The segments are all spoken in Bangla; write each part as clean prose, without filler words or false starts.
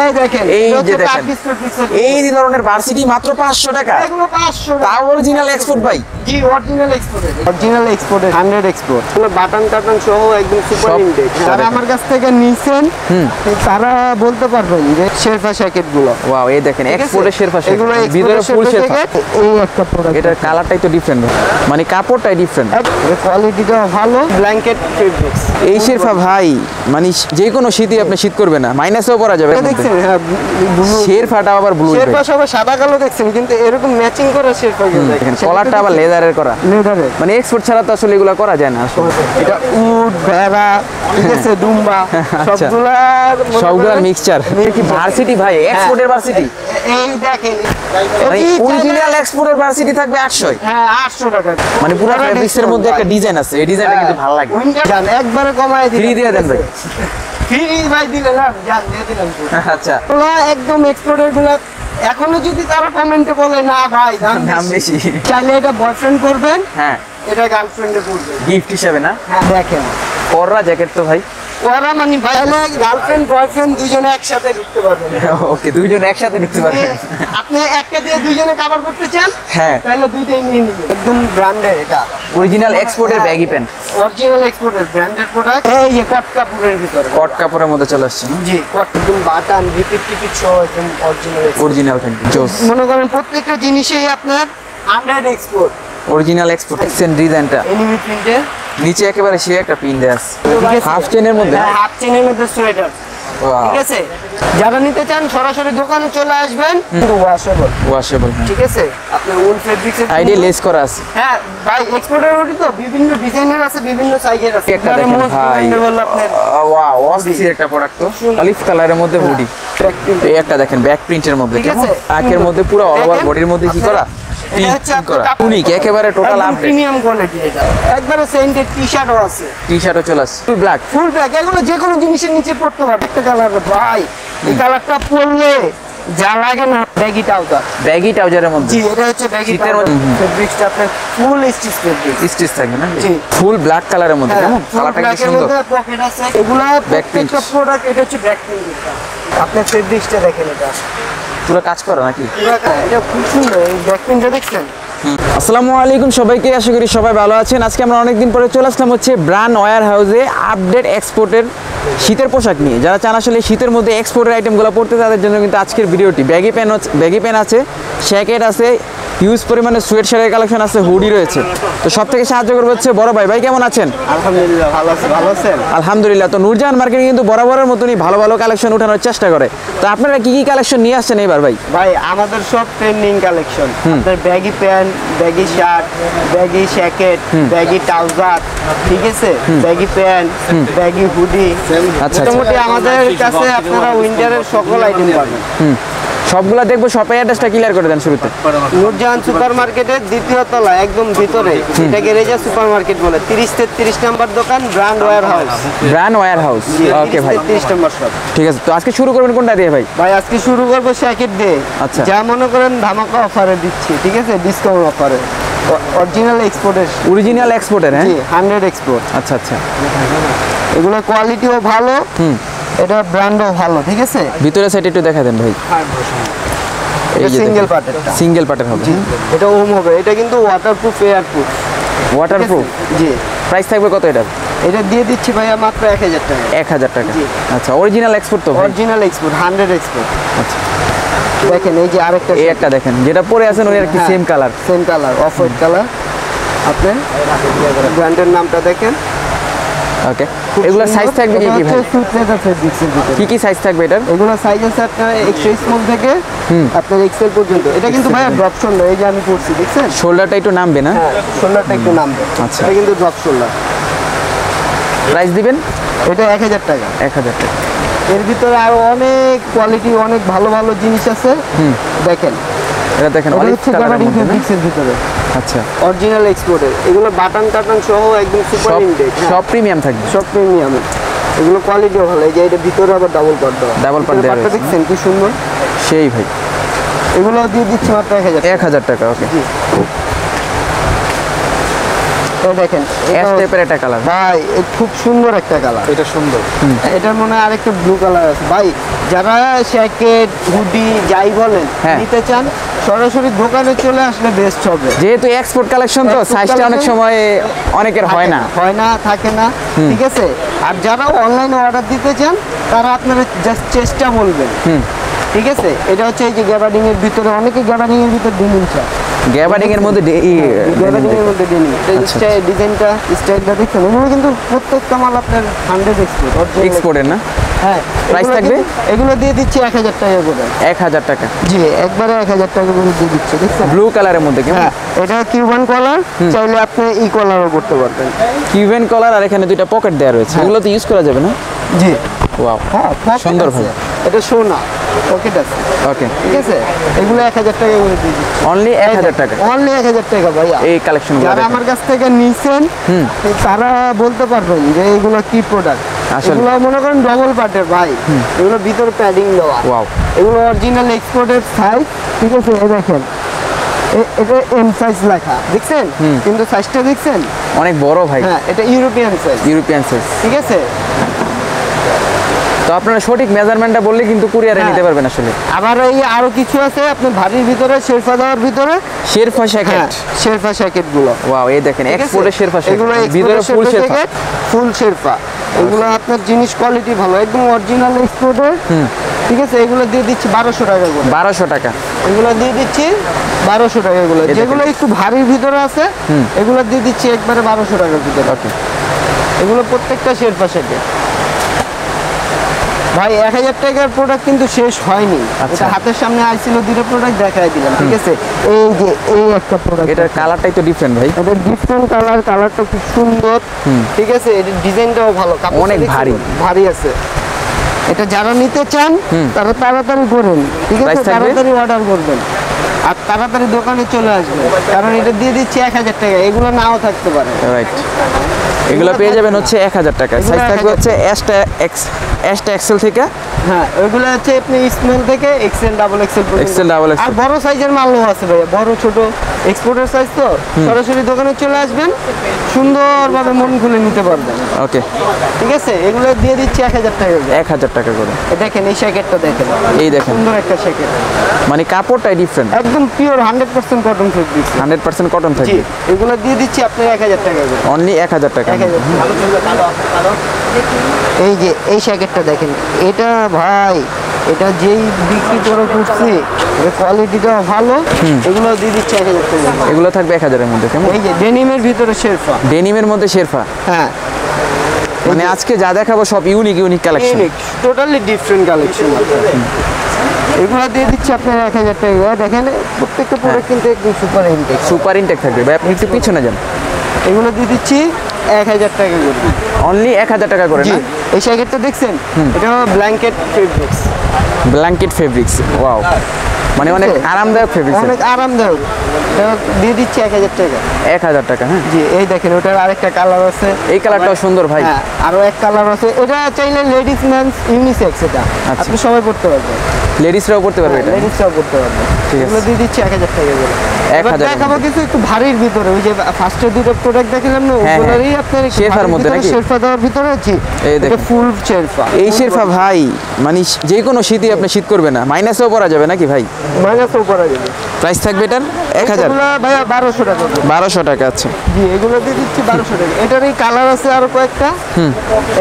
এই দেখেন এই যে দেখেন এই ধরনের ভার্সিটি মাত্র 500 টাকা। এগুলো 500 তা অরিজিনাল এক্সপোর্ট ভাই। জি original export, original export 100 export. পুরো বাটন কাটন সহ একদম সুপার ইনটেক। যারা আমার কাছ থেকে নিছেন তারা বলতে পারবেন যে শেরফা জ্যাকেট গুলো। ওয়াও, এই দেখেন এক্সপোর্টের শেরফা জ্যাকেট, এগুলো ভিতরে ফুল শেরফা। এই একটা প্রোডাক্ট, এটার কালারটাই তো ডিফারেন্ট, মানে কাপড়টাই ডিফারেন্ট, কোয়ালিটিটা ভালো। ব্ল্যাঙ্কেট ফেব্রিক্স এই শেরফা ভাই মানে যে কোনো শীতই আপনি শীত করবে না, মাইনাসেও পরা যাবে। দেখছেন হ্যাঁ, শেরফাটা আবার ব্লু, শেরফা সবাই সাদা কালো দেখছেন, কিন্তু এরকম ম্যাচিং করা শেরফা দেখেন। কলারটা আবার লেদারের করা, লেদারে, মানে এক্সপোর্ট ছাড়া তো আসলে এগুলো করা যায় না আসলে। এটা উট ভেড়া ঠিক আছে দুম্বা সবগুলার মিক্সচার। কি ভার্সিটি ভাই, এক্সপোর্টের ভার্সিটি। এই দেখেন অরিজিনাল এক্সপোর্টের ভার্সিটি থাকবে 800। হ্যাঁ 800 টাকা। মানে পুরো ফেব্রিক্সের মধ্যে একটা ডিজাইন আছে, এই ডিজাইনটা কিন্তু ভালো লাগে। জান একবারে কমায় দিই, ফ্রি দিয়ে দেন ভাই। ফ্রি ভাই দিলেন না, জান দিয়ে দিলাম। আচ্ছা পুরো একদম এক্সপোর্টের গুলো। এখনো যদি তারা কমেন্টে বলে না ভাই দাম বেশি, চাইলে এটা বয়ফ্রেন্ড করবেন, হ্যাঁ এটা গার্লফ্রেন্ডে করবেন গিফট হিসেবে না। হ্যাঁ দেখেন কররা জ্যাকেট তো ভাই, ওরা মানে ভাই গার্লফ্রেন্ড বয়ফ্রেন্ড দুজনে একসাথে ঢুকতে পারবেন। ওকে, দুইজন একসাথে ঢুকতে পারবেন। আপনি একটা দিয়ে দুজনে কভার করতে চান, হ্যাঁ তাহলে দুইটাই নিয়ে নিবেন। একদম ব্র্যান্ডেড, এটা অরিজিনাল এক্সপোর্টের ব্যাগি প্যান্ট, অরিজিনাল এক্সপোর্টের ব্র্যান্ডেড প্রোডাক্ট। এই যে কট কাপড়ের ভিতরে, কট কাপড়ের মধ্যে চলে আসছে। জি কট, একদম বাটন রিপিট টিপিট সহ একদম অরিজিনাল অরিজিনাল প্যান্ট জোস। মনে করেন প্রত্যেকটা জিনিসই আপনার 100 এক্সপোর্ট, অরিজিনাল এক্সপোর্ট। দেখছেন ডিজাইনটা, এনিমি প্রিন্টের, নিচে একেবারে সে একটা পিন দেয়া আছে, হাফ চেনের মধ্যে। হাফ চেনের মধ্যে সোয়েটার, ঠিক আছে। যারা নিতে চান সরাসরি দোকানে চলে আসবেন, কিন্তু ওয়াশেবল, ওয়াশেবল, ঠিক আছে। আপনার উল ফেব্রিক্সের আইডি লেস করা আছে। হ্যাঁ ভাই এক্সপোর্টের ওটি তো বিভিন্ন ডিজাইনের আছে, বিভিন্ন সাইজের আছে। একটা দেখেন ভাই, ওয়াও অস্থির একটা প্রোডাক্ট তো। অলিভ কালারের মধ্যে হুডি, এই একটা দেখেন ব্যাক প্রিন্টের মধ্যে, ঠিক আছে। ব্যাকের মধ্যে পুরো অল ওভার বডির মধ্যে কি করা, ইউনিক একেবারে টোটাল আপডেট, প্রিমিয়াম কোয়ালিটি। এটা একবারে সেন্টেড টি-শার্টও আছে, টি-শার্টও চলে আসছে ফুল ব্ল্যাক, ফুল ব্ল্যাক। এগুলো যে কোনো জিনিসের নিচে পড়তে পারবে। একটা কালার ভাই, এই কালারটা পরলে যা লাগে না। ব্যাগি ট্রাউজার, ব্যাগি ট্রাউজারের মধ্যে। জি এটা হচ্ছে ব্যাগি শীতের মধ্যে ফেব্রিক্সটা আপনার ফুল স্টিচ ফেব্রিক, স্টিচ থাকবে না। জি ফুল ব্ল্যাক কালারের মধ্যে, কেমন কালারটা কি সুন্দর। পকেট আছে, এগুলা প্রত্যেকটা প্রোডাক্ট। এটা হচ্ছে ব্যাক প্রিন্ট, আপনার ফেব্রিক্সটা দেখেন, এটা পুরো কাজ করা নাকি, এটা খুব সুন্দর। এই ব্যাক প্রিন্টটা দেখছেন। আসসালামু আলাইকুম সবাইকে, আশা করি সবাই ভালো আছেন। আজকে আমরা অনেকদিন পরে চলে আসলাম হচ্ছে ব্র্যান্ড ওয়্যার হাউসে আপডেট এক্সপোর্টের শীতের পোশাক নিয়ে। যারা চান আসলে শীতের মধ্যে এক্সপোর্টের আইটেমগুলো পড়তে, তাদের জন্য কিন্তু আজকের ভিডিওটি। ব্যাগি প্যান আছে, জ্যাকেট আছে, হিউজ পরিমাণে সোয়েট শার্টের কালেকশন আছে, হুডি রয়েছে। তো সব থেকে সাহায্য করবে হচ্ছে বড় ভাই। ভাই কেমন আছেন? আলহামদুলিল্লাহ ভালো আছি, ভালো আছেন? আলহামদুলিল্লাহ। তো নূরজাহান মার্কেটে কিন্তু বরাবরের মতনই ভালো ভালো কালেকশন উঠানোর চেষ্টা করে। তো আপনারা কি কি কালেকশন নিয়ে আসছেন এবার ভাই? ভাই আমাদের সব ট্রেন্ডিং কালেকশন, আপনার baggy pant, baggy shirt, baggy jacket, baggy trouser, ঠিক আছে, ব্যাগি প্যান্ট, ব্যাগি হুডি। আচ্ছা, মোটামুটি আমাদের কাছে আপনারা উইন্টারের সকল আইটেম পাবেন। সবগুলা দেখবো। শপের অ্যাড্রেসটা ক্লিয়ার করে দেন শুরুতে। নূরজাহান সুপার মার্কেটের দ্বিতীয় তলা, একদম ভিতরে, এটাকে রেজা সুপার মার্কেট বলে। 30-33 নম্বর দোকান, brand wire house. Brand wire house, okay ভাই 30 নম্বর শপ। ঠিক আছে। তো আজকে শুরু করবেন কোনটা দিয়ে ভাই? ভাই আজকে শুরু করবো জ্যাকেট দিয়ে। আচ্ছা, যা মনে করেন ধামাকা অফারে দিচ্ছি, ঠিক আছে, ডিসকাউন্ট অফারে। অরিজিনাল এক্সপোর্টের, অরিজিনাল এক্সপোর্টের, হ্যাঁ 100 এক্সপোর্ট। আচ্ছা আচ্ছা, এগুলো কোয়ালিটিও ভালো, এটা ব্র্যান্ডও ভালো, ঠিক আছে। ভিতরে সাইড একটু দেখা দেন ভাই। এটা সিঙ্গেল পার্টের, সিঙ্গেল পার্টের হবে। এটা ওম হবে। এটা কিন্তু ওয়াটারপ্রুফ, এয়ারপ্রুফ, ওয়াটারপ্রুফ। জি। প্রাইস থাকবে কত এটা? এটা দিয়ে দিচ্ছি ভাইয়া মাত্র 1000 টাকা। 1000 টাকা, জি। আচ্ছা। অরিজিনাল এক্সপোর্ট তো? Original export, 100 export. আচ্ছা, দেখেন এই যে আরেকটা, এই একটা দেখেন, যেটা পরে আছেন ওই আর কি same colour, same colour, off white colour. আপনার ব্র্যান্ডের নামটা দেখেন। ওকে, এগুলা সাইজ থাকবে কি কি ভাই? সুট লেদার ফেব্রিক্সের ভিতরে। কি কি সাইজ থাকবে এটার? এগুলো সাইজ আছে আপনার এক্সট্রা স্মল থেকে আপনার এক্সেল পর্যন্ত। এটা কিন্তু ভাইয়া ড্রপ শোল্ডার, এই যে আমি পরছি দেখছেন, শোল্ডারটা একটু নামবে না? হ্যাঁ শোল্ডারটা একটু নামবে। আচ্ছা, এটা কিন্তু ড্রপ শোল্ডার। প্রাইস দিবেন? এটা 1000 টাকা। 1000 টাকা। এর ভিতরে আরো অনেক কোয়ালিটি, অনেক ভালো ভালো জিনিস আছে। দেখেন এটা দেখেন অলিভ কালারের মধ্যে ফেব্রিক্সের ভিতরে। আচ্ছা, অরিজিনাল এক্সপোর্টের। এগুলো বাটন কাটন সহ একদম সুপার ইনটেক, সব প্রিমিয়াম থাকবে, সব প্রিমিয়াম। এগুলো কোয়ালিটিও ভালো। এই যে এটা ভিতরে আবার ডাবল পার্ট দেওয়া, ডাবল পার্ট দেওয়া আছে, দেখছেন কি সুন্দর। সেই ভাই, এগুলো দিয়ে দিচ্ছি মাত্র 1000 টাকা। ওকে, এই দেখেন অ্যাশ টাইপের একটা কালার ভাই খুব সুন্দর একটা কালার। এটা সুন্দর। এটার মনে হয় আরেকটা ব্লু কালার আছে ভাই। যারা জ্যাকেট হুডি যাই বলেন হ্যাঁ। নিতে চান সরাসরি দোকানে চলে আসলে বেস্ট হবে। যেহেতু এক্সপোর্ট কালেকশন তো Export সাইজটা অনেক collection সময় অনেকের হয় না। থাকে না ঠিক আছে। আর যারা অনলাইনে অর্ডার দিতে চান তারা আপনারা জাস্ট চেষ্টা বলবেন ঠিক আছে। এটা হচ্ছে এই যে গ্যাবার্ডিং এর ভিতরে অনেকে গ্যাবার্ডিং এর ভিতরে ডেনিম চায়। গ্যাবার্ডিং এর মধ্যে গ্যাবার্ডিং এর মধ্যে ডেনিম ডিজাইনটা স্টাইলটা দেখছেন এগুলো কিন্তু প্রত্যেকটা মাল আপনার 100 এক্সপোর্ট এক্সপোর্টের না? হ্যাঁ। Price এগুলো থাকবে? এগুলো দিয়ে দিচ্ছি 1000 টাকা করে। 1000 টাকা জি একবারে 1000 টাকা করে দিয়ে দিচ্ছি দেখছেন। ব্লু কালারের মধ্যে কেমন? হ্যাঁ এটা কিউবান কলার, চাইলে আপনি ই কলারও করতে পারবেন। কিউবেন কলার আর এখানে দুইটা পকেট দেওয়া রয়েছে, এগুলো তো ইউজ করা যাবে না? জি ওয়াও হ্যাঁ সুন্দর ভাই। এটা সোনা পকেট আছে ওকে, ঠিক আছে। এগুলো 1000 টাকা করে দিয়ে দিচ্ছি। অনলি 1000 টাকা অনলি 1000 টাকা ভাইয়া। এই কালেকশন যারা আমার কাছ থেকে নিছেন তারা বলতে পারবেন যে এগুলো কি প্রোডাক্ট। আসলে। এগুলো মনে করেন ডবল পার্টের ভাই, এগুলো ভিতরে প্যাডিং দেওয়া। ওয়াও এগুলো অরিজিনাল এক্সপোর্টের সাইজ ঠিক আছে। এই দেখেন এটা এম সাইজ লেখা দেখছেন, কিন্তু সাইজটা দেখছেন অনেক বড় ভাই, হ্যাঁ এটা ইউরোপিয়ান সাইজ ইউরোপিয়ান সাইজ। ঠিক আছে। তো আপনারা সঠিক মেজারমেন্টটা বললে কিন্তু কুরিয়ারে হ্যাঁ। নিতে পারবেন আসলে। আবার এই আরো কিছু আছে আপনি ভারীর ভিতরে শেরফা দেওয়ার ভিতরে। শেরফা জ্যাকেট, শেরফা জ্যাকেট গুলো ওয়াও এই দেখেন ঠিক আছে? এক্সপোর্টের শেরফা এগুলো জ্যাকেট, ভিতরে ফুল শেরফা। ফুল শেরফা। এগুলো আপনার জিনিস কোয়ালিটি ভালো একদম অরিজিনাল এক্সপোর্টের ঠিক আছে। এগুলো দিয়ে দিচ্ছি 1200 টাকা করে। 1200 টাকা এগুলো দিয়ে দিচ্ছি 1200 টাকা এগুলো। দেখেন। যেগুলো একটু ভারীর ভিতরে আছে এগুলো দিয়ে দিচ্ছি একবারে 1200 টাকার ভিতরে। ওকে, এগুলো প্রত্যেকটা শেরফা জ্যাকেট ভাই। 1000 টাকার প্রোডাক্ট কিন্তু শেষ হয়নি। এটা হাতের সামনে আইছিল দুটো প্রোডাক্ট দেখাই দিলাম ঠিক আছে। এই যে এই একটা প্রোডাক্ট, এটার কালারটাই তো ডিফারেন্ট ভাই, এটা ডিফারেন্ট কালার, কালারটা খুব সুন্দর ঠিক আছে। এটার ডিজাইনটাও ভালো, কাপড়টা অনেক দেখছেন? ভারী। ভারী আছে। এটা যারা নিতে চান তারা তাড়াতাড়ি করুন ঠিক আছে। Price থাকবে? তাড়াতাড়ি অর্ডার করবেন আর তাড়াতাড়ি দোকানে চলে আসবেন, কারণ এটা দিয়ে দিচ্ছি 1000 টাকা। এগুলো নাও থাকতে পারে। রাইট। এগুলো পেয়ে যাবেন হচ্ছে 1000 টাকা। এগুলো সাইজ থাকবে 1000 হচ্ছে এসটা এক্সেল থেকে হ্যাঁ ওইগুলো হচ্ছে আপনি স্মল থেকে এক্সেল ডাবল এক্সেল পর্যন্ত। এক্সেল ডাবল আর এক্সেল বড় সাইজের মালও আছে ভাইয়া, বড় ছোট এক্সপোর্টের সাইজ তো। সরাসরি দোকানে চলে আসবেন, সুন্দরভাবে মন খুলে নিতে পারবেন ওকে। ঠিক আছে। এগুলো দিয়ে দিচ্ছি 1000 টাকা করে। 1000 টাকা করে। দেখেন এই জ্যাকেটটা দেখেন, এই দেখেন সুন্দর একটা জ্যাকেট, মানে কাপড়টাই ডিফারেন্ট, একদম পিওর 100% কটন ফেব্রিক। 100% কটন জি থাকবে। এগুলো দিয়ে দিচ্ছি আপনার 1000 টাকা করে। অনলি 1000 টাকা। 1000 এই যে এই জ্যাকেটটা দেখেন, এটা ভাই এটা যেই বিক্রি করে করছি কোয়ালিটিটা ভালো। এগুলো দিয়ে দিচ্ছি 1000 টাকা। এগুলো থাকবে 1000 এর মধ্যে কেমন? এই যে ডেনিমের ভিতরে শেরফা, ডেনিমের মধ্যে শেরফা, হ্যাঁ মানে আজকে যা দেখাবো সব unique unique collection. Unique totally different collection. এগুলো দিয়ে দিচ্ছি আপনার 1000 টাকা। দেখেন প্রত্যেকটা প্রোডাক্ট কিন্তু একদম সুপার ইনটেক। সুপার ইনটেক থাকবে ভাই, আপনি একটু পিছনে যান। এগুলো দিয়ে দিচ্ছি 1000 টাকা করে। অনলি 1000 টাকা করে জি না? এই জ্যাকেটটা দেখছেন, এটা blanket fabrics. Blanket fabrics, wow, মানে অনেক আরামদায়ক ফেব্রিক্স। অনেক আরামদায়ক। এটা দিয়ে দিচ্ছি 1000 টাকা। 1000 টাকা। হ্যাঁ, জি এই দেখেন ওটার আরেকটা কালার আছে। এই কালারটাও সুন্দর ভাই। হ্যাঁ আরো এক কালার আছে। এটা চাইলে লেডিস ম্যানস ইউনিসেক্স, এটা আচ্ছা। আপনি সবাই পড়তে পারবেন। লেডিসরাও পড়তে পারবে এটা? লেডিসরাও পড়তে পারবে। ঠিক আছে। এগুলো দিয়ে দিচ্ছি 1000 টাকা করে। এবার 1000 দেখাবো কিছু একটু ভারীর ভিতরে। ওই যে ফার্স্টে দুটো প্রোডাক্ট দেখালাম না, হ্যাঁ, ওগুলোরই আপনার একটু শেরফার ভারীর মধ্যে ভিতরে, নাকি? শেরফা দেওয়ার ভিতরে আছে। এই এটা দেখেন। ফুল শেরফা। এই শেরফা ভাই, মানে যে কোনো শীতই আপনি শীত করবে না, মাইনাসেও পরা যাবে নাকি ভাই? মাইনাসও করা যাবে। প্রাইস থাকবে এটার 1000? এগুলো ভাইয়া 1200 টাকা করে। 1200 টাকা আছে। জি এগুলো দিয়ে দিচ্ছি 1200 টাকা। এটারই কালার আছে আরো কয়েকটা।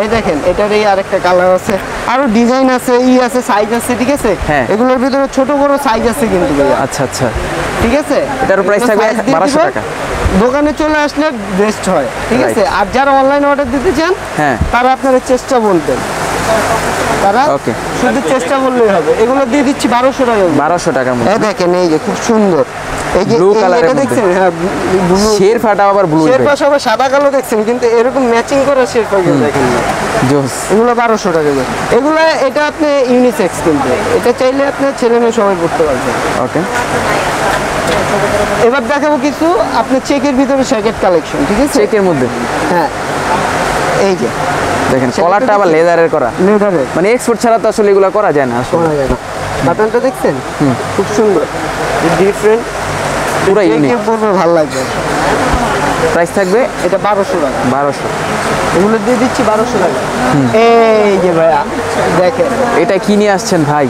এই দেখেন এটারই আরেকটা কালার আছে, আরো ডিজাইন আছে, আছে সাইজ আছে ঠিক আছে। হ্যাঁ। এগুলোর ভিতরে ছোট বড় সাইজ আছে কিন্তু ভাইয়া। আচ্ছা আচ্ছা, ঠিক আছে। এটার প্রাইস থাকবে size দিয়ে 1200 দিবেন, টাকা। দোকানে চলে আসলে বেস্ট হয় ঠিক Right. আছে। আর যারা অনলাইন অর্ডার দিতে চান হ্যাঁ। তারা আপনারা চেষ্টা বলবেন, তারা Okay. শুধু চেষ্টা বললেই হবে। এগুলো দিয়ে দিচ্ছি 1200 টাকা করে। 1200 টাকার মধ্যে। এই দেখেন এই যে খুব সুন্দর, এই যে Blue এই colour এর এটা মধ্যে। দেখছেন, হ্যাঁ ব্লু। শেরফাটা আবার ব্লু শেরপা সবাই সাদা কালো দেখছেন, কিন্তু এরকম ম্যাচিং করে শেরপা কেউ দেখেন না। জোস। এগুলো 1200 টাকা করে। এগুলো এটা আপনি ইউনিসেক্স, কিন্তু এটা চাইলে আপনার ছেলে মেয়ে সবাই পড়তে পারবেন। ওকে, এবার দেখাবো কিছু আপনার চেকের ভিতরে জ্যাকেট কালেকশন ঠিক আছে। চেকের মধ্যে হ্যাঁ এই যে দেখেন, সেটা তো কলারটা আবার দেখছি। লেদারের করা, লেদারের মানে এক্সপোর্ট ছাড়া তো আসলে এগুলো করা যায় না আসলে। করা যায় না। বাটনটা দেখছেন খুব সুন্দর, ডিফারেন্ট, পুরো ইউনিক। বলবো ভালো লাগবে। প্রাইস থাকবে এটা 1200 টাকা। 1200। এগুলো দিয়ে দিচ্ছি 1200 টাকা। এই যে ভাইয়া দেখেন, এটা কি নিয়ে আসছেন ভাই?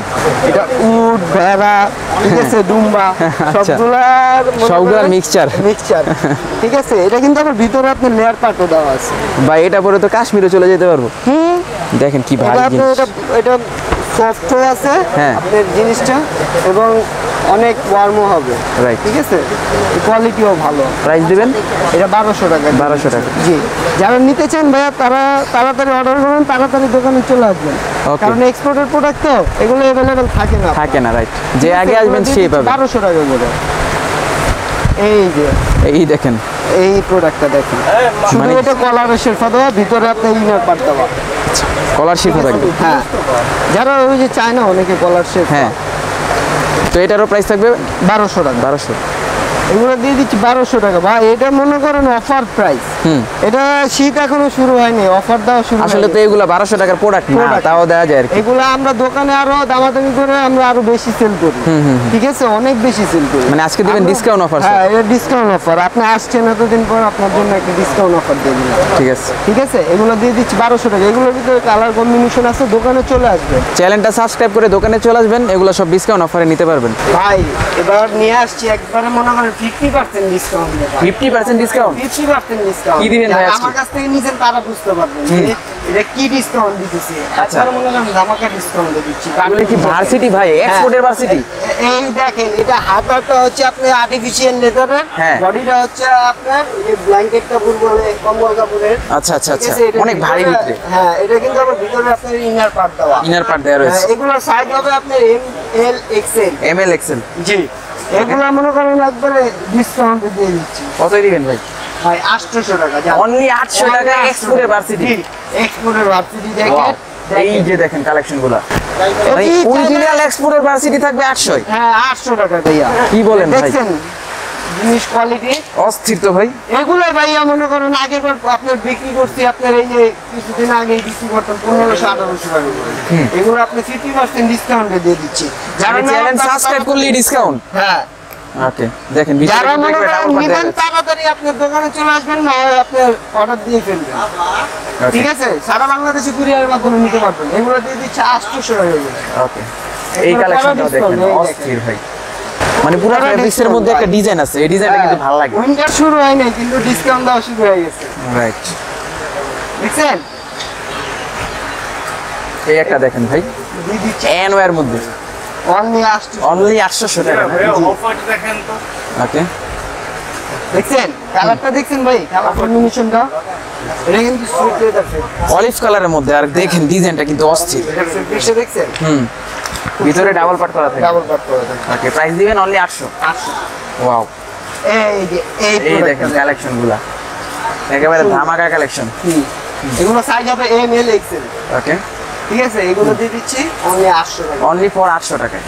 এটা উট, ভেড়া, ঠিক আছে, ডুম্বা, আচ্ছা। সবগুলার মিক্সচার। ঠিক আছে, এটা কিন্তু আমার ভিতরে আপনার লেয়ার পাটও দেওয়া আছে ভাই এটা পরে তো কাশ্মীরে চলে যেতে পারবো। দেখেন কি ভাই এটা আপনার জিনিস। এটা সফট আছে হ্যাঁ। আপনার জিনিসটা, এবং অনেক ওয়ার্মও হবে। Right. ঠিক আছে, কোয়ালিটিও ভালো। প্রাইস দিবেন এটা 1200 টাকা। 1200 টাকা। জি, যারা নিতে চান ভাইয়া তারা তাড়াতাড়ি অর্ডার করুন, তাড়াতাড়ি দোকানে চলে আসবেন। Okay. কারণ এক্সপোর্টের প্রোডাক্ট তো এগুলো অ্যাভেলেবেল থাকে না। থাকে না, রাইট। যে আগে আসবেন সেই পাবে। 1200 টাকা করে। এই যে এই দেখেন, এই প্রোডাক্টটা দেখেন, শুধু মানে- এটা কলারের শেরফা দেওয়া, ভিতরে আপনার ইনার পাট দেওয়া। স্কলারশিপ থাকবে। হ্যাঁ, যারা ওই যে চায় না অনেকে কলার শেরফা, হ্যাঁ, তো এটারও প্রাইস থাকবে 1200 টাকা। 1200। এগুলো দিয়ে দিচ্ছি 1200 টাকা। ভাই এটা মনে করেন অফার প্রাইস। এটা শীত এখনো শুরু হয়নি, অফার দেওয়া শুরু আসলে তো হয়নি। এগুলা 1200 টাকার প্রোডাক্ট না, Product। তাও দেওয়া যায় আর কি। এগুলো আমরা দোকানে আরো দামাদামি করে আমরা আরো বেশি সেল করি। ঠিক আছে, অনেক বেশি সেল করি। মানে আজকে দিবেন আমরা- discount offer, হ্যাঁ, এটা ডিসকাউন্ট অফার। আপনি আসছেন এতদিন পর, আপনার জন্য একটা ডিসকাউন্ট অফার দিয়ে দিলাম। ঠিক আছে, ঠিক আছে, এগুলো দিয়ে দিচ্ছি 1200 টাকা। এগুলোর ভিতরে কালার কম্বিনেশন আছে, দোকানে চলে আসবে। চ্যানেলটা সাবস্ক্রাইব করে দোকানে চলে আসবেন, এগুলো সব ডিসকাউন্ট অফারে নিতে পারবেন। ভাই এবার নিয়ে আসছি একবারে মনে করেন 50% ডিসকাউন্ট। 50% discount 50% discount. কি দিবেন ভাই আজকে? আমার কাছ থেকে নিছেন তারা বুঝতে পারবেন যে এটা কি ডিসকাউন্ট দিতেছি। আচ্ছা। একবারে মনে করেন ধামাকা ডিসকাউন্ট দিচ্ছি। এগুলো কি ভার্সিটি ভাই, এক্সপোর্টের ভার্সিটি? এই দেখেন, এটা হাতাটা হচ্ছে আপনার আর্টিফিশিয়াল লেদারের, হ্যাঁ। বডিটা হচ্ছে আপনার এই ব্ল্যাঙ্কেট কাপড় বলে, কম্বল কাপড়ের। আচ্ছা আচ্ছা ঠিক আচ্ছা, আছে, এটার অনেক ভারী ভিতরে। হ্যাঁ, এটা কিন্তু আবার ভিতরে আপনার ইনার পার্ট দেওয়া। ইনার পার্ট দেওয়া রয়েছে। এগুলোর সাইজ হবে আপনার ML XL। ML XL। জি, এগুলো মনে করেন একবারে ডিসকাউন্ট দিয়ে দিচ্ছি। কতই দিবেন ভাই? ভাই 800 টাকা। অনলি 800 টাকা এক্সপোর্টের ভার্সিটি। এক্সপোর্টের ভার্সিটি জ্যাকেট। এই যে দেখেন কালেকশনগুলো, মানে অরিজিনাল এক্সপোর্টের ভার্সিটি থাকবে 800। হ্যাঁ, 800 টাকা ভাইয়া। কি বলেন ভাই? দেখছেন জিনিস কোয়ালিটি অস্থির তো ভাই। এগুলো ভাইয়া মনে করেন আগেরবার আপনার বিক্রি করছি, আপনার এই যে কিছুদিন আগে বিক্রি করতাম 1500-1800 টাকা করে। এগুলো আপনি 50% ডিসকাউন্টে দিয়ে দিচ্ছি। যারা চ্যানেল নেবেন সাবস্ক্রাইব করলে ডিসকাউন্ট। হ্যাঁ, ওকে, দেখেন যারা মনে করেন ডাবল নিবেন তাড়াতাড়ি আপনার দোকানে চলে আসবেন, না হয় আপনার অর্ডার দিয়ে ফেলবেন। ঠিক আছে, সারা বাংলাদেশে কুরিয়ারের মাধ্যমে নিতে পারবেন। এগুলো দিয়ে দিচ্ছে 800 টাকা করে। ওকে, এই কালেকশনটাও দেখেন অস্থির ভাই, মানে পুরো ফেব্রিক্সের মধ্যে একটা ডিজাইন আছে, এই ডিজাইনটা কিন্তু ভালো লাগে। উইন্টার শুরু হয় নাই কিন্তু ডিসকাউন্ট দেওয়া শুরু হয়ে গেছে। রাইট, দেখছেন, এই একটা দেখেন ভাই, দিয়ে দিচ্ছে এনওয়ার মধ্যে অনলি 800। অনলি 800 টাকা। ওকে, দেখছেন কালারটা, দেখছেন ভাই কালার কম্বিনেশনটা, এটা কিন্তু সুইট লেদার ফেব্রিক। অলিভ কালারের মধ্যে, আর দেখেন ডিজাইনটা কিন্তু অস্থির। এটা ফেব্রিকটা দেখছেন, ভিতরে ডাবল পার্ট করা থাকে। ডাবল কাট করে দেন। ওকে, প্রাইস দিবেন অনলি 800। 800। ওয়াও, এই যে এই এই দেখেন কালেকশনগুলো একেবারে ধামাকা কালেকশন। এগুলো সাইজ হবে ML XL। ওকে, ঠিক আছে, এগুলো দিয়ে দিচ্ছি অনলি 800 টাকা। অনলি ফর 800 টাকায়।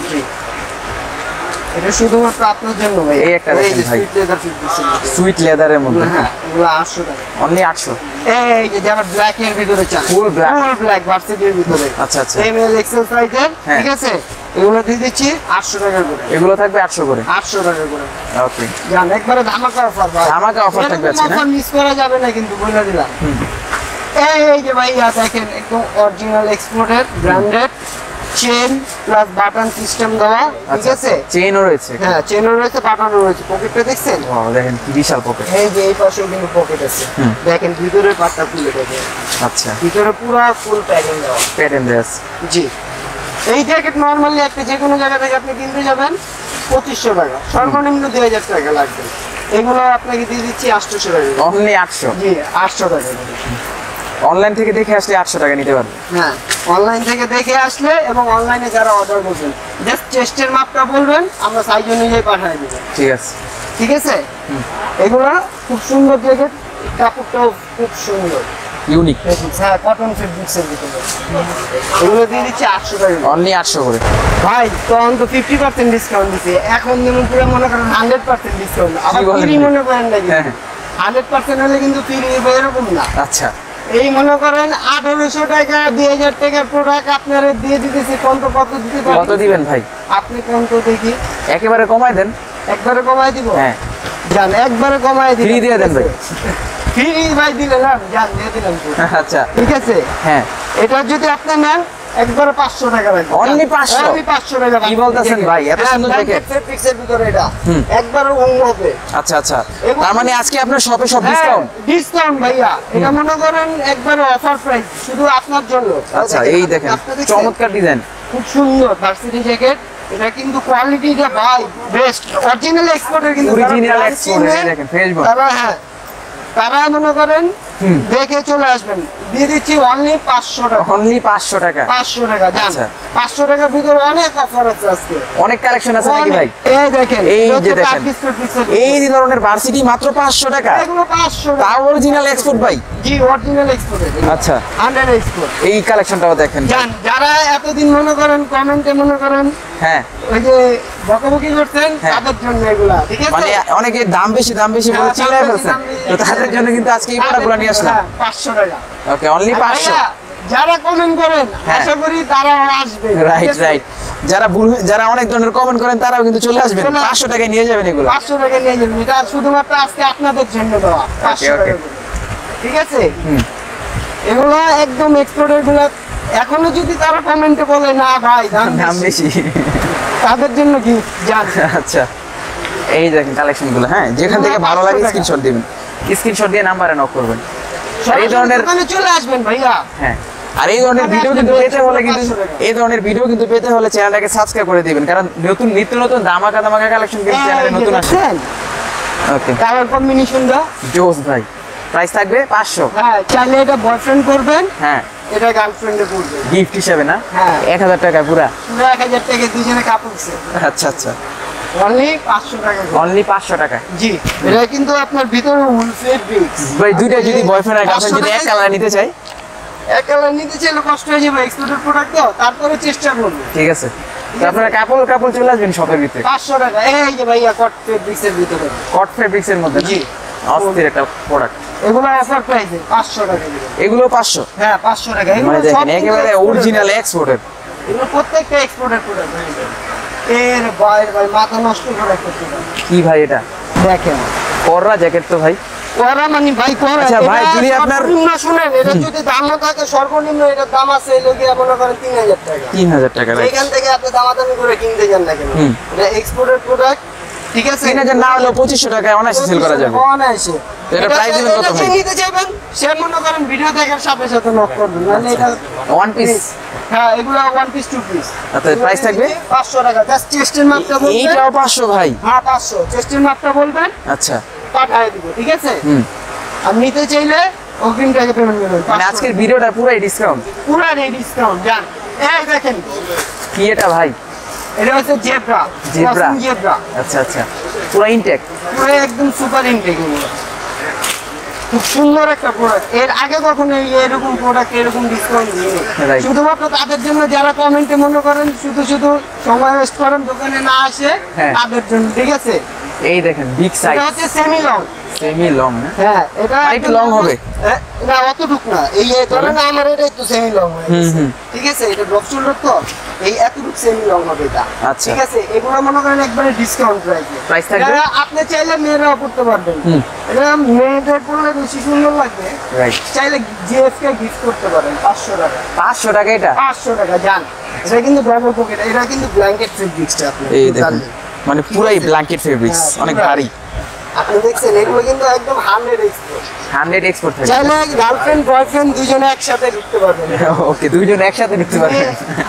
এটা শুধুমাত্র আপনার জন্য ভাই। এই একটা দেখেন ভাই। Sweet leather fabric. সুইট লেদারের মধ্যে হ্যাঁ, এগুলো 800 টাকা। অনলি 800। এই যে যারা ব্ল্যাক এর ভিতরে চান, Full black। ফুল ব্ল্যাক ভার্সিটির ভিতরে, আচ্ছা আচ্ছা, ML XL সাইজের। হ্যাঁ। ঠিক আছে, এগুলো দিয়ে দিচ্ছি 800 টাকা করে। এগুলো থাকবে 800 করে। 800 টাকা করে। ওকে, জান একবারে ধামাকা অফার ভাই। ধামাকা offer থাকবে আজকে, না? মিস করা যাবে না কিন্তু, বলে দিলাম। এই যে ভাই দেখেন, একদম original exported branded chain plus button system দেওয়া। ঠিক আছে, চেইনও রয়েছে। হ্যাঁ, চেনও রয়েছে, বাটনও রয়েছে। পকেটটা দেখছেন, ওয়াও, দেখেন কি বিশাল পকেট। এই যে এই পাশেও কিন্তু পকেট আছে। দেখেন ভিতরে পাটটা খুলে দেখেন, আচ্ছা, ভিতরে পুরো ফুল প্যাকিং দেওয়া। প্যাটার্ন দেয়া আছে। জি, এই জ্যাকেট নরমালি একটা যে কোনো জায়গা থেকে আপনি কিনতে যাবেন 2500 টাকা, সর্বনিম্ন 2000 টাকা লাগবে। এগুলো আপনাকে দিয়ে দিচ্ছি 800 টাকা। অনলি 800। জি, 800 টাকা। অনলাইন থেকে দেখে আসলে 800 টাকা নিতে পারবে। হ্যাঁ, অনলাইন থেকে দেখে আসলে এবং অনলাইনে যারা অর্ডার করবেন, জাস্ট চেস্টের মাপটা বলবেন, আমরা সাইজ অনুযায়ী পাঠিয়ে দেবো। ঠিক আছে, ঠিক আছে, এগুলো খুব সুন্দর জ্যাকেট, কাপড়টাও খুব সুন্দর, ইউনিক। হ্যাঁ, কটন ফেব্রিক্সের ভিতরে। এগুলো দিয়ে দিচ্ছি 800 টাকা। অনলি 800 করে। ভাই তখন তো 50% ডিসকাউন্ট দিচ্ছে, এখন যেমন পুরো মনে করেন 100% ডিসকাউন্ট। আবার বলেন ফ্রি কি? মনে করেন নাকি? হ্যাঁ। 100% হলে কিন্তু ফ্রি নিবে এরকম না। আচ্ছা, এই মনে করেন 1800 টাকা 2000 টাকার প্রোডাক্ট আপনারা দিয়ে দিতেছি, কত দিতে কত পারেন? দিবেন ভাই? আপনি কোন তো দেখি, একেবারে কমায় দেন। একবারে কমাই দিব। হ্যাঁ, জান একবারে কমায় দিলাম। ফ্রি দিয়ে দেন ভাই। ফ্রি ভাই দিলাম, জান দিয়ে দিলাম তো। আচ্ছা ঠিক আছে, হ্যাঁ এটা যদি আপনি নেন একবারে 500 টাকা রাখবেন। Only 500? Only 500 টাকা। কি বলতেছেন ভাই, এত সুন্দর জ্যাকেট? ফিক্সের ভিতরে এটা একবারে অন্য হবে। আচ্ছা আচ্ছা, তার মানে আজকে আপনার শপে সব ডিসকাউন্ট? ডিসকাউন্ট ভাইয়া, এটা মনে করেন একবারে অফার প্রাইস শুধু আপনার জন্য। আচ্ছা এই দেখেন চমৎকার ডিজাইন, খুব সুন্দর ভার্সিটি জ্যাকেট। এটা কিন্তু কোয়ালিটিটা ভাই বেস্ট, অরিজিনাল এক্সপোর্টের কিন্তু অরিজিনাল এক্সপোর্ট। এই দেখেন ফেসবুক, তারা হ্যাঁ তারা মনে করেন দেখে চলে আসবেন। দিয়ে দিচ্ছি অনলি 500 টাকা। অনলি 500 টাকা। 500 টাকা জান। আচ্ছা। 500 টাকার ভিতরে অনেক অফার আছে আজকে, অনেক কালেকশন আছে নাকি ভাই? এই দেখেন, এই এটা যে হচ্ছে দেখেন পাকিস্তান পিক্সেল। এই ধরনের ভার্সিটি মাত্র 500 টাকা, এগুলো 500 টাকা। তাও অরিজিনাল এক্সপোর্ট ভাই। জি অরিজিনাল এক্সপোর্টের। আচ্ছা 100 এক্সপোর্ট। এই কালেকশনটাও দেখেন জান যারা এতদিন মনে করেন কমেন্টে মনে করেন হ্যাঁ, ওই যে বকাবকি করছেন হ্যাঁ। তাদের জন্য এগুলা, ঠিক আছে? মানে অনেকে দাম বেশি বলে হ্যাঁ, চিল্লায় দাম বেশি, ফেলছেন, দাম বেশি। তো তাদের জন্য কিন্তু আজকে এই প্রোডাক্টগুলো নিয়ে আসলাম। হ্যাঁ, 500 টাকা। Okay only 500। ভাইয়া, যারা কমেন্ট করেন হ্যাঁ। আশা করি তারা আসবে। রাইট রাইট, যারা অনেক ধরনের কমেন্ট করেন তারাও কিন্তু চলে আসবেন, চলে আসবেন। 500 টাকায় নিয়ে যাবেন এগুলো। 500 টাকা নিয়ে যাবেন, এটা শুধুমাত্র আজকে আপনাদের জন্য দেওয়া 500 okay. টাকা করে। ঠিক আছে, এগুলো একদম এক্সপোর্টের গুলো। এখনো যদি তারা কমেন্টে বলে না ভাই দাম দাম বেশি, বেশি। তাদের জন্য কি জান আচ্ছা এই দেখেন কালেকশনগুলো, হ্যাঁ যেখান থেকে ভালো লাগে 500 টাকা। স্ক্রিনশট দিবেন, স্ক্রিনশট দিয়ে নাম্বারে নক করবেন। আর এই ধরনের দোকানে চলে আসবেন ভাইয়া। হ্যাঁ, আর এই ধরনের ভিডিও কিন্তু পেতে হলে চ্যানেলটাকে সাবস্ক্রাইব করে দিবেন, কারণ নিত্য নতুন ধামাকা কালেকশন কিন্তু চ্যানেলে নতুন আসে। ওকে কালার কম্বিনেশনটা জোস ভাই, প্রাইস থাকবে 500। হ্যাঁ, চাইলে এটা বয়ফ্রেন্ড করবেন, হ্যাঁ এটা গার্লফ্রেন্ডে করবেন। গিফট হিসেবে না? হ্যাঁ। 1000 টাকা পুরা? পুরো 1000 টাকা দুজনে কাপড় সেট। আচ্ছা আচ্ছা, অনলি 500 টাকা করে। অনলি 500 টাকা। জি, এটা কিন্তু আপনার ভিতরে উলফের বিক্স। ভাই দুইটা যদি বয়ফ্রেন্ড আর গার্লফ্রেন্ড যদি এক কালার নিতে চাই? এক কালার নিতে চাইলে কষ্ট হয়ে যাবে, এক্সপোর্টের প্রোডাক্ট তো, তারপরে চেষ্টা করব। ঠিক আছে, তো আপনারা কাপড় চলে আসবেন শপের ভিতরে। 500 টাকা এই যে ভাইয়া কট ফেব্রিক্সের ভিতরে। কট ফেব্রিক্স এর মধ্যে? জি। অস্থির একটা প্রোডাক্ট। এগুলো অফার প্রাইসে 500 টাকা দিবেন। এগুলো 500? হ্যাঁ 500 টাকা। এগুলো মানে সব দেখেন কিন্তু একেবারে exported অরিজিনাল product। এক্সপোর্টের। এগুলো প্রত্যেকটা এক্সপোর্টের প্রোডাক্ট। এর ভাই মাথা নষ্ট করে করতে পারে। কি ভাই এটা? দেখেন কররা জ্যাকেট তো ভাই। ওরা মানে ভাই করে। আচ্ছা ভাই, যদি আপনার- সর্বনিম্ন শুনেন, এটা যদি দামও থাকে সর্বনিম্ন এটার দাম আছে লোকে মনে করেন 3000 টাকা। 3000 টাকা, রাইট। এখান থেকে আপনি দামাদামি করে কিনতে যান না কেন, এটা এক্সপোর্টের প্রোডাক্ট, ঠিক আছে? 3000 না হলেও 2500 টাকায় অনায়াসে সেল করা যাবে। অনায়াসে। তো এটা প্রাইস দিবেন কত এটা যে ভাই? নিতে চাইবেন সে মনে করেন ভিডিও দেখার সাথে সাথে নক করবেন, মানে এটা ওয়ান পিস? হ্যাঁ এগুলো 1 পিস 2 পিস। আচ্ছা, প্রাইস থাকবে 500 টাকা। জাস্ট চেস্টের মাপটা বলবেন। এইটাও 500 ভাই? হ্যাঁ 500, চেস্টের মাপটা বলবেন, আচ্ছা, পাঠিয়ে দিব, ঠিক আছে? আর নিতে চাইলে অগ্রিম টাকা পেমেন্ট করবেন। মানে আজকের ভিডিওটা পুরাই ডিসকাউন্ট। পুরো ডিসকাউন্ট জান। এই দেখেন কি এটা ভাই? এটা হচ্ছে জেব্রা। জেব্রা? জেব্রা আচ্ছা আচ্ছা, পুরো ইনটেক। পুরো একদম সুপার ইনটেক। খুব সুন্দর একটা প্রোডাক্ট। এর আগে কখনো এরকম প্রোডাক্ট এরকম ডিসকাউন্ট দিইনি। Right. শুধুমাত্র তাদের জন্য যারা কমেন্টে মনে করেন শুধু সময় ওয়েস্ট করেন দোকানে না আসে, হ্যাঁ। তাদের জন্য, ঠিক আছে? এই দেখেন বিগ সাইজ, এটা হচ্ছে সেমি লং। Semi long. হ্যাঁ এটা আর একটু long হবে? না অতটুক না, এই ধরেন আমার এটা একটু সেমি লং হয়ে গেছে। ঠিক আছে, এটা ড্রপ শোল্ডার তো এই এতটুক সেমি লং হবে এটা। আচ্ছা। ঠিক আছে, এগুলো মনে করেন একবারে ডিসকাউন্ট প্রাইসে। Price থাকবে? আপনি চাইলে মেয়েরাও করতে পারবেন। এটা মেয়েদের পরলে বেশি সুন্দর লাগবে। রাইট। চাইলে জিএফ কে গিফট করতে পারেন 500 টাকা। 500 টাকা এটা? 500 টাকা জান। এটা কিন্তু ডবল পকেট, এটা কিন্তু ব্ল্যাঙ্কেট ফেব্রিক্সটা আপনি এই দেখেন, মানে পুরাই ব্ল্যাঙ্কেট ফেব্রিক্স, হ্যাঁ, অনেক পুরাই। ভারী। আপনি দেখছেন এগুলো কিন্তু একদম 100 এক্সপোর্ট। 100 এক্সপোর্ট থাকে। চাইলে গার্লফ্রেন্ড বয়ফ্রেন্ড দুজনে একসাথে ঢুকতে পারবেন। ওকে, দুইজন একসাথে ঢুকতে পারবেন।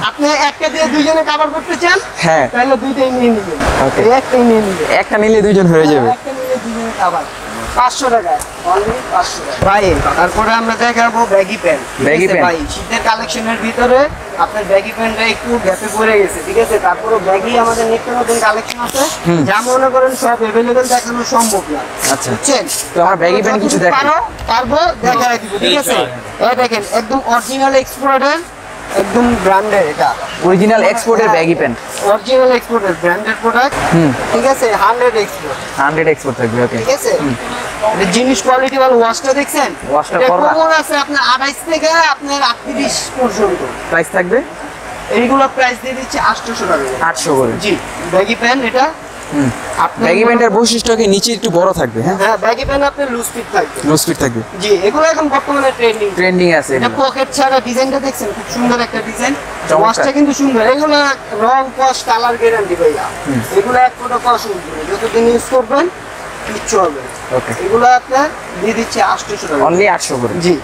আপনি একটা দিয়ে দুজনে কভার করতে চান, হ্যাঁ, তাহলে দুইটাই নিয়ে নিবেন। Okay. এই একটাই নিয়ে নিবেন। একটা নিলে দুইজন হয়ে যাবে। একটা নিলে দুজনে কভার। 500 টাকা, অনলি 500 টাকা। ভাই তারপরে আমরা দেখাবো ব্যাগি প্যান্ট। Baggy pant? ভাই শীতের কালেকশনের ভিতরে আপনার ব্যাগি প্যান্টটা একটু গ্যাপে পড়ে গেছে, ঠিক আছে? তারপরে ব্যাগি আমাদের নিত্য নতুন কালেকশন আছে, যা মনে করেন সব अवेलेबल দেখানো সম্ভব না। আচ্ছা, বুঝছেন? তো আমরা baggy pant কিছু দেখাই। পারবো দেখাই দিব, ঠিক আছে? এই দেখেন একদম অরিজিনাল এক্সপোর্টের, একদম ব্র্যান্ডের, এটা অরিজিনাল এক্সপোর্টের ব্যাগি প্যান্ট। অরিজিনাল এক্সপোর্টের ব্র্যান্ডেড প্রোডাক্ট, ঠিক আছে? 100 এক্সপোর্ট, 100 এক্সপোর্ট থাকবে। ওকে, ঠিক আছে? এটা জিনিস কোয়ালিটি ভালো। ওয়াশটা দেখছেন? ওয়াশটা এটা করলা? কমন আছে আপনার 28 থেকে আপনার 38 পর্যন্ত। প্রাইস থাকবে এইগুলো প্রাইস দিয়ে দিচ্ছে 800 টাকা। 800 করে। জি, ব্যাগি প্যান্ট এটা ব্যাগি প্যান্টের বৈশিষ্ট্য কি নিচে একটু বড় থাকবে? হ্যাঁ হ্যাঁ, ব্যাগি প্যান্ট আপনার লুজ ফিট থাকবে। লুজ ফিট থাকবে, জি, এগুলো এখন বর্তমানে ট্রেন্ডিং আছে। এটা পকেট ছাড়া ডিজাইনটা দেখছেন, খুব সুন্দর একটা ডিজাইন। চমৎকার। ওয়াশটা কিন্তু সুন্দর। এগুলো রং কস কালার গ্যারান্টি ভাইয়া। এগুলো এক ফোঁটা কস উঠবে না, যতদিন ইউজ করবেন কিচ্ছু হবে না। ওকে, এগুলো আপনার দিয়ে দিচ্ছে 800 টাকা। অনলি 800 করে। জি,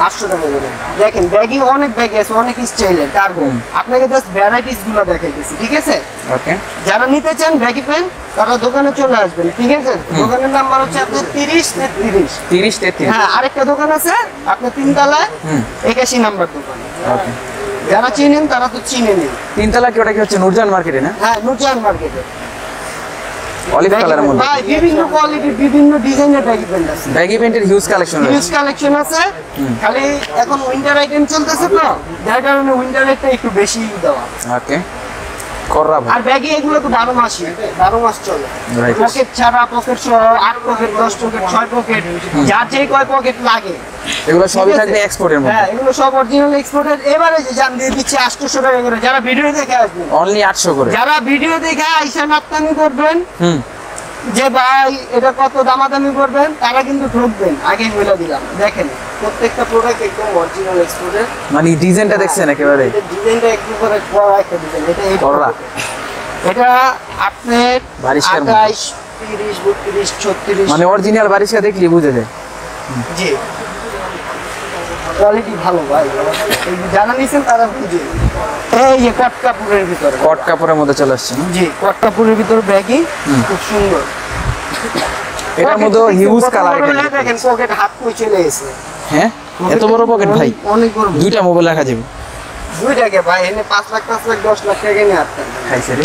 800 টাকা করে। দেখেন ব্যাগি অনেক ব্যাগি আছে, অনেক স্টাইলের কার্গো। আপনাকে জাস্ট ভ্যারাইটিস গুলো দেখাইতেছি, ঠিক আছে? ওকে, যারা নিতে চান ব্যাগি প্যান্ট তারা দোকানে চলে আসবেন, ঠিক আছে? দোকানের নাম্বার হচ্ছে আপনার 30-33। 30-33। হ্যাঁ, আরেকটা দোকান আছে আপনার 3 তলায়, 81 নাম্বার দোকান। ওকে, যারা চিনেন তারা তো চিনেনই। 3 তলা কি ওটা কি হচ্ছে নূরজাহান মার্কেটে না? হ্যাঁ, নুরজাহান মার্কেটে। অলিভ কালারের মধ্যে ভাই বিভিন্ন কোয়ালিটির বিভিন্ন ডিজাইনের ব্যাগি প্যান্ট আছে। ব্যাগি প্যান্টের হিউজ কালেকশন হিউজ আছে। কালেকশন আছে। খালি এখন উইন্টার আইটেম চলতেছে তো, যার কারণে উইন্টার রেটটা একটু বেশি দেওয়া। ওকে, কররা ভাই। আর ব্যাগি এগুলো তো 12 মাসই, 12 মাস চলে। Right. পকেট ছাড়া, পকেট সহ, 8 পকেট, 10 পকেট, 6 পকেট, যার যেই কয় পকেট লাগে। এগুলো সবই ঠিক আছে? থাকবে এক্সপোর্টের মধ্যে। হ্যাঁ, এগুলো সব অরিজিনাল এক্সপোর্টের। এবারে যে জান দিয়ে দিচ্ছে 800 টাকা করে, যারা ভিডিও দেখে আসবেন। অনলি 800 করে। যারা ভিডিও দেখে আইসা নাপ্তানি করবেন হুম, যে ভাই এটা কত দামাদামি করবেন, তারা কিন্তু ঠকবেন, আগে বলে দিলাম। দেখেন প্রত্যেকটা প্রোডাক্ট একদম অরিজিনাল এক্সপোর্টের। মানে ডিজাইনটা দেখছেন একেবারে এটা ডিজাইনটা একটু করে বড় একটা ডিজাইন। এটা এই কররা। এটা আপনার বারিশার মধ্যে। 28, 30, 32, 36। মানে অরিজিনাল বারিশা দেখলে বুঝে যায়। জি, কোয়ালিটি ভালো ভাই। এই যে যারা নিছেন তারা বুঝে। এই যে কট কাপড়ের ভিতরে, কট কাপড়ের মধ্যে চলে আসছে না? জি, কট কাপড়ের ভিতরে ব্যাগি খুব সুন্দর। এটার মধ্যে হিউজ কালার। দেখেন পকেট হাত কই চলে এসে। হ্যাঁ, এত বড় পকেট ভাই, অনেক বড়। দুইটা মোবাইল রাখা যাবে। দুইটাকে ভাই এনে 5 লাখ 10 লাখ টাকা নিয়ে আসতেন। খাইছে রে,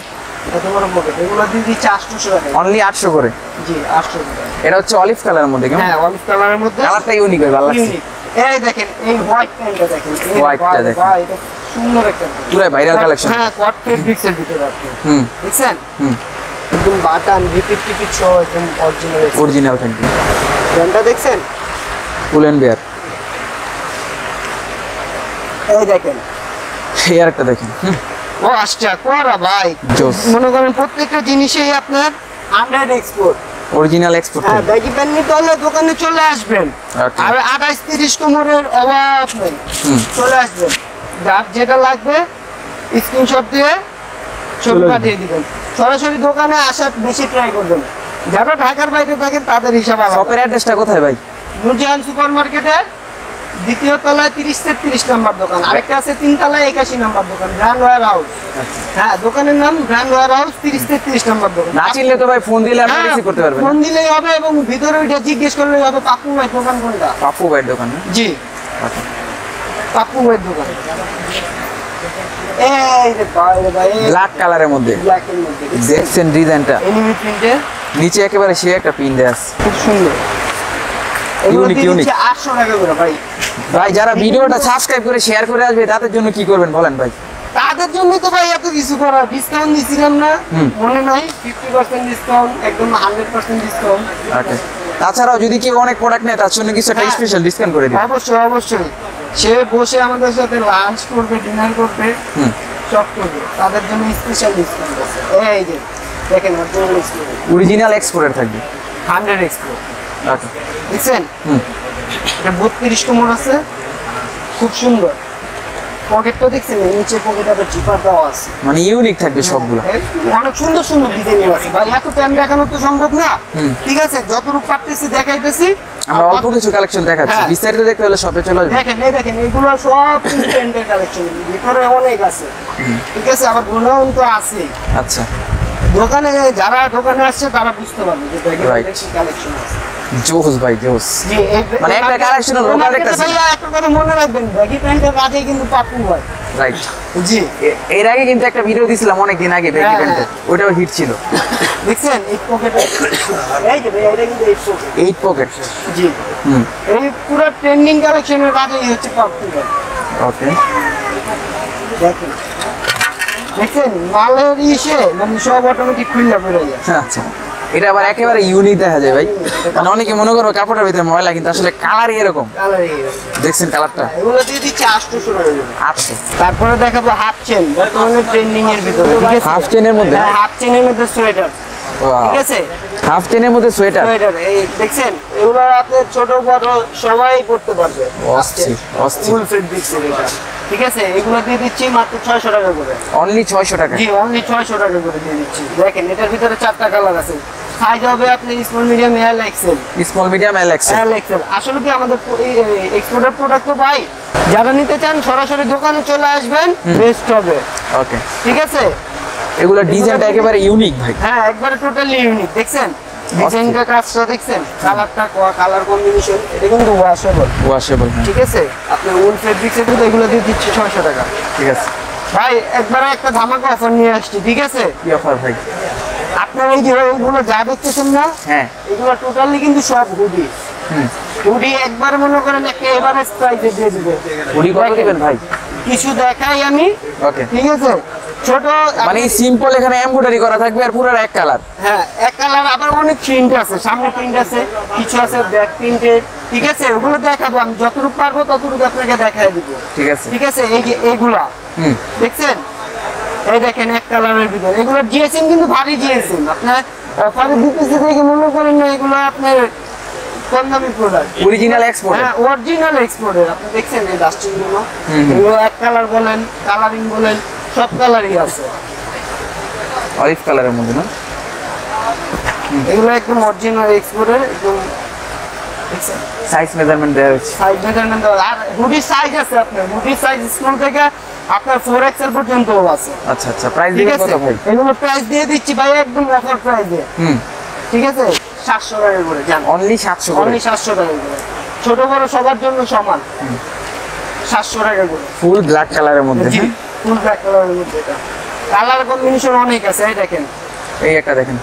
এত বড় পকেট। এগুলো দিয়ে দিচ্ছে 800 টাকা। অনলি 800 করে। জি, 800 টাকা। এটা হচ্ছে অলিভ কালারের মধ্যে, কেমন হ্যাঁ, অলিভ কালারের মধ্যে। কালারটা ইউনিক হয়, ভালো লাগছে। Unique। এই দেখেন এই হোয়াইট প্যান্টটা দেখেন। এই White-টা ভাই, দেখেন। ভাই, এটা সুন্দর একটা print। পুরো ভাইরাল কালেকশন। হ্যাঁ, কট ফেব্রিক্সের ভিতরে আছে। হুম দেখছেন? হুম, একদম বাটান রিপিট টিপিট সহ একদম অরিজিনাল। অরিজিনাল থাকবে। প্যান্টটা দেখছেন? পুলেন বেয়ার। এই দেখেন। এই আরেকটা দেখেন। ও আচ্ছা, কোরা ভাই। জোস। মনে করেন প্রত্যেকটা জিনিসেই আপনার 100 এক্সপোর্ট। Original export. হ্যাঁ, ব্যাগি প্যান্ট নিতে হলে দোকানে চলে আসবেন। Okay. আর 28-30 কোমরের অভাব নেই। চলে আসবেন, যার যেটা লাগবে স্ক্রিনশট দিয়ে ছবি চলে পাঠিয়ে দিবেন। সরাসরি দোকানে আসার বেশি ট্রাই করবেন। যারা ঢাকার বাইরে থাকেন তাদের হিসাব আলাদা। শপের অ্যাড্রেসটা কোথায় ভাই? নূরজাহান সুপার মার্কেটের 2য় তলায় 30-33 নাম্বার দোকান। আরেকটা আছে 3 তলায় 81 নাম্বার দোকান, গ্র্যান্ড ওয়্যার হাউস। হ্যাঁ, দোকানের নাম গ্র্যান্ড ওয়্যার হাউস, 30-33 নাম্বার দোকান। না চিনলে তো ভাই ফোন দিলে আপনি রিসিভ করতে পারবেন। ফোন দিলেই হবে এবং ভিতরে ওইটা জিজ্ঞেস করলেই হবে পাপ্পু ভাই দোকান কোনটা। পাপ্পু ভাইয়ের দোকান না? জি, পাপ্পু ভাইয়ের দোকান। এই যে ভাই রে ভাই, ব্ল্যাক কালারের মধ্যে ব্ল্যাকের মধ্যে দেখছেন ডিজাইনটা, এনিমি প্রিন্টের নিচে একেবারে সে একটা পিন দেয়া আছে। খুব সুন্দর। এগুলো Unique, দিয়ে unique. দিচ্ছে 800 টাকা করে ভাই। ভাই যারা ভিডিওটা সাবস্ক্রাইব করে শেয়ার করে আসবে তাদের জন্য কি করবেন বলেন ভাই? তাদের জন্য তো ভাই এত কিছু করা। ডিসকাউন্ট দিছিলাম না, মনে নাই? 50% ডিসকাউন্ট, একদম 100% ডিসকাউন্ট। ওকে, তাছাড়াও যদি কেউ অনেক প্রোডাক্ট নেয় তার জন্য কিছু একটা হ্যাঁ। স্পেশাল ডিসকাউন্ট করে দিন। অবশ্যই অবশ্যই। সে বসে আমাদের সাথে লাঞ্চ করবে, ডিনার করবে, সব করবে, তাদের জন্য স্পেশাল ডিসকাউন্ট আছে। এই যে দেখেন অরিজিনাল এক্সপোর্ট, অরিজিনাল এক্সপোর্টের থাকবে। 100 এক্সপোর্ট। ওকে, দেখছেন? এটা 32 কোমর আছে, খুব সুন্দর। পকেটটা দেখছেন? নিচে পকেটে আবার জিপার দেওয়া আছে। মানে ইউনিক থাকবে সবগুলো। অনেক সুন্দর সুন্দর ডিজাইন আছে ভাই। এত প্যান্ট দেখানো তো সম্ভব না, ঠিক আছে? যতটুকু পারতেছি দেখাইতেছি। আমরা অল্প কিছু কালেকশন দেখাচ্ছি, হ্যাঁ। বিস্তারিত দেখতে হলে শপে চলে আসবে। দেখেন এই দেখেন, এগুলো সব প্যান্টের কালেকশন, ভিতরে অনেক আছে, ঠিক আছে? আবার গুণাগুণ তো আছে। আচ্ছা, দোকানে যারা দোকানে আসছে তারা বুঝতে পারবে যে ব্যাগের Right. মধ্যে কি কালেকশন আছে। জোস ভাই জোস। জি, মানে একটা collection লোকাল মার্কেটে দেখতাছি। ভাইয়া একটা কথা মনে রাখবেন, ব্যাগি প্যান্টের কাজে কিন্তু পাপ্পু হয়। রাইট। জি, এর আগে কিন্তু একটা ভিডিও দিছিলাম অনেক দিন আগে ব্যাগি হ্যাঁ, প্যান্টের, ওটাও হিট ছিল। দেখছেন এই পকেটে? এই যে ভাইয়া, এটা কিন্তু এই পকেট। 8 পকেট। জি, এই পুরো ট্রেন্ডিং কালেকশনের কাজেই হচ্ছে পাপ্পু হয়। ওকে, দেখেন, দেখছেন মালের ইসে মানে সব অটোমেটিক খুললা পড়ে যায়। আচ্ছা, এটা আবার একেবারে ইউনিক দেখা যায় ভাই। মানে অনেকে মনে করো কাপড়ের ভিতরে ময়লা, কিন্তু আসলে কালারই এরকম। কালার এই রকম। দেখছেন কালারটা? এগুলো দিয়ে দিচ্ছে 800 টাকা করে। 800। তারপরে দেখাবো হাফ চেন, বর্তমানে ট্রেন্ডিং এর ভিতরে, ঠিক আছে? হাফ চেনের মধ্যে? হ্যাঁ, হাফ চেনের মধ্যে সোয়েটার। ঠিক আছে হাফ টেনের মধ্যে সোয়েটার। সোয়েটার এই দেখছেন, এগুলো আপনি ছোট বড় সবাই পড়তে পারবে। অস্থির অস্থির। ফুল ফেব্রিক্সের এটা, ঠিক আছে। এগুলো দিয়ে দিচ্ছি মাত্র 600 টাকা করে। অনলি 600 টাকা? জি, অনলি 600 টাকা করে দিয়ে দিচ্ছি। দেখেন এটার ভিতরে 4টা কালার আছে। সাইজ হবে আপনি স্মল, মিডিয়াম, এল, এক্সেল। স্মল, মিডিয়াম, এল, এক্সেল। এল, এক্সেল আসলে কি আমাদের এক্সপোর্টের প্রোডাক্ট তো ভাই, যারা নিতে চান সরাসরি দোকানে চলে আসবেন, বেস্ট হবে। ওকে, ঠিক আছে। এগুলো ডিজাইনটা একেবারে ইউনিক ভাই। হ্যাঁ, একবারে টোটালি ইউনিক। দেখছেন ডিজাইনটা, কাজটা দেখছেন, কালারটা, কালার কম্বিনেশন, এটা কিন্তু ওয়াশেবল। ওয়াশেবল, ঠিক আছে। আপনি উল ফেব্রিক্স এর এগুলো দিয়ে দিচ্ছি 600 টাকা। ঠিক আছে ভাই, একবারে একটা ধামাকা অফার নিয়ে আসছি। ঠিক আছে। কি অফার ভাই? আপনার এই যে এগুলো যা দেখতেছেন না, হ্যাঁ, এগুলো টোটালি কিন্তু সব হুডি। হুডি একবার মনে করেন একটা এভারেজ প্রাইসে দিয়ে দিবে। হুডি কত দিবেন ভাই? কিছু দেখাই আমি। ওকে, ঠিক আছে। ছোট মানে সিম্পল, এখানে এমব্রয়ডারি করা থাকবে আর পুরো এক কালার। হ্যাঁ, এক কালার, আবার অনেক প্রিন্ট আছে, সামনে প্রিন্ট আছে, কিছু আছে ব্যাক প্রিন্টেড। ঠিক আছে, ওগুলো দেখাবো আমি, যতটুকু পারবো ততটুকু আপনাকে দেখাই দিব। ঠিক আছে, ঠিক আছে। এই যে এগুলা দেখছেন, এই দেখেন এক কালারের ভিতরে, এগুলো জিএসএম কিন্তু ভারী জিএসএম। আপনার অফারে দিতেছে দেখে মনে করেন না এগুলো আপনার কম দামি প্রোডাক্ট। Original export. হ্যাঁ, অরিজিনাল এক্সপোর্টের। আপনি দেখছেন এই ডাস্টিং গুলো, এগুলো এক কালার বলেন, কালারিং বলেন, সব কালারই আছে। অলিভ কালারের মধ্যে না? এগুলো একদম অরিজিনাল এক্সপোর্টের, একদম দেখছেন সাইজ মেজারমেন্ট দেওয়া হচ্ছে। সাইজ মেজারমেন্ট আর হুডির সাইজ আছে। আপনার হুডির সাইজ স্মল থেকে আপনার 4XL পর্যন্ত আছে। আচ্ছা আচ্ছা, প্রাইস ঠিক দিবেন আছে। কত ভাই? এগুলো প্রাইস দিয়ে দিচ্ছি ভাই একদম অফার প্রাইসে। ঠিক আছে, 700 টাকা করে জান। অনলি 700 করে? অনলি 700 টাকা করে, ছোট বড় সবার জন্য সমান। 700 টাকা করে। ফুল ব্ল্যাক কালারের মধ্যে। জি, ফুল ব্ল্যাক কালারের মধ্যে। এটা কালার কম্বিনেশন অনেক আছে। এই দেখেন, এই একটা দেখেন,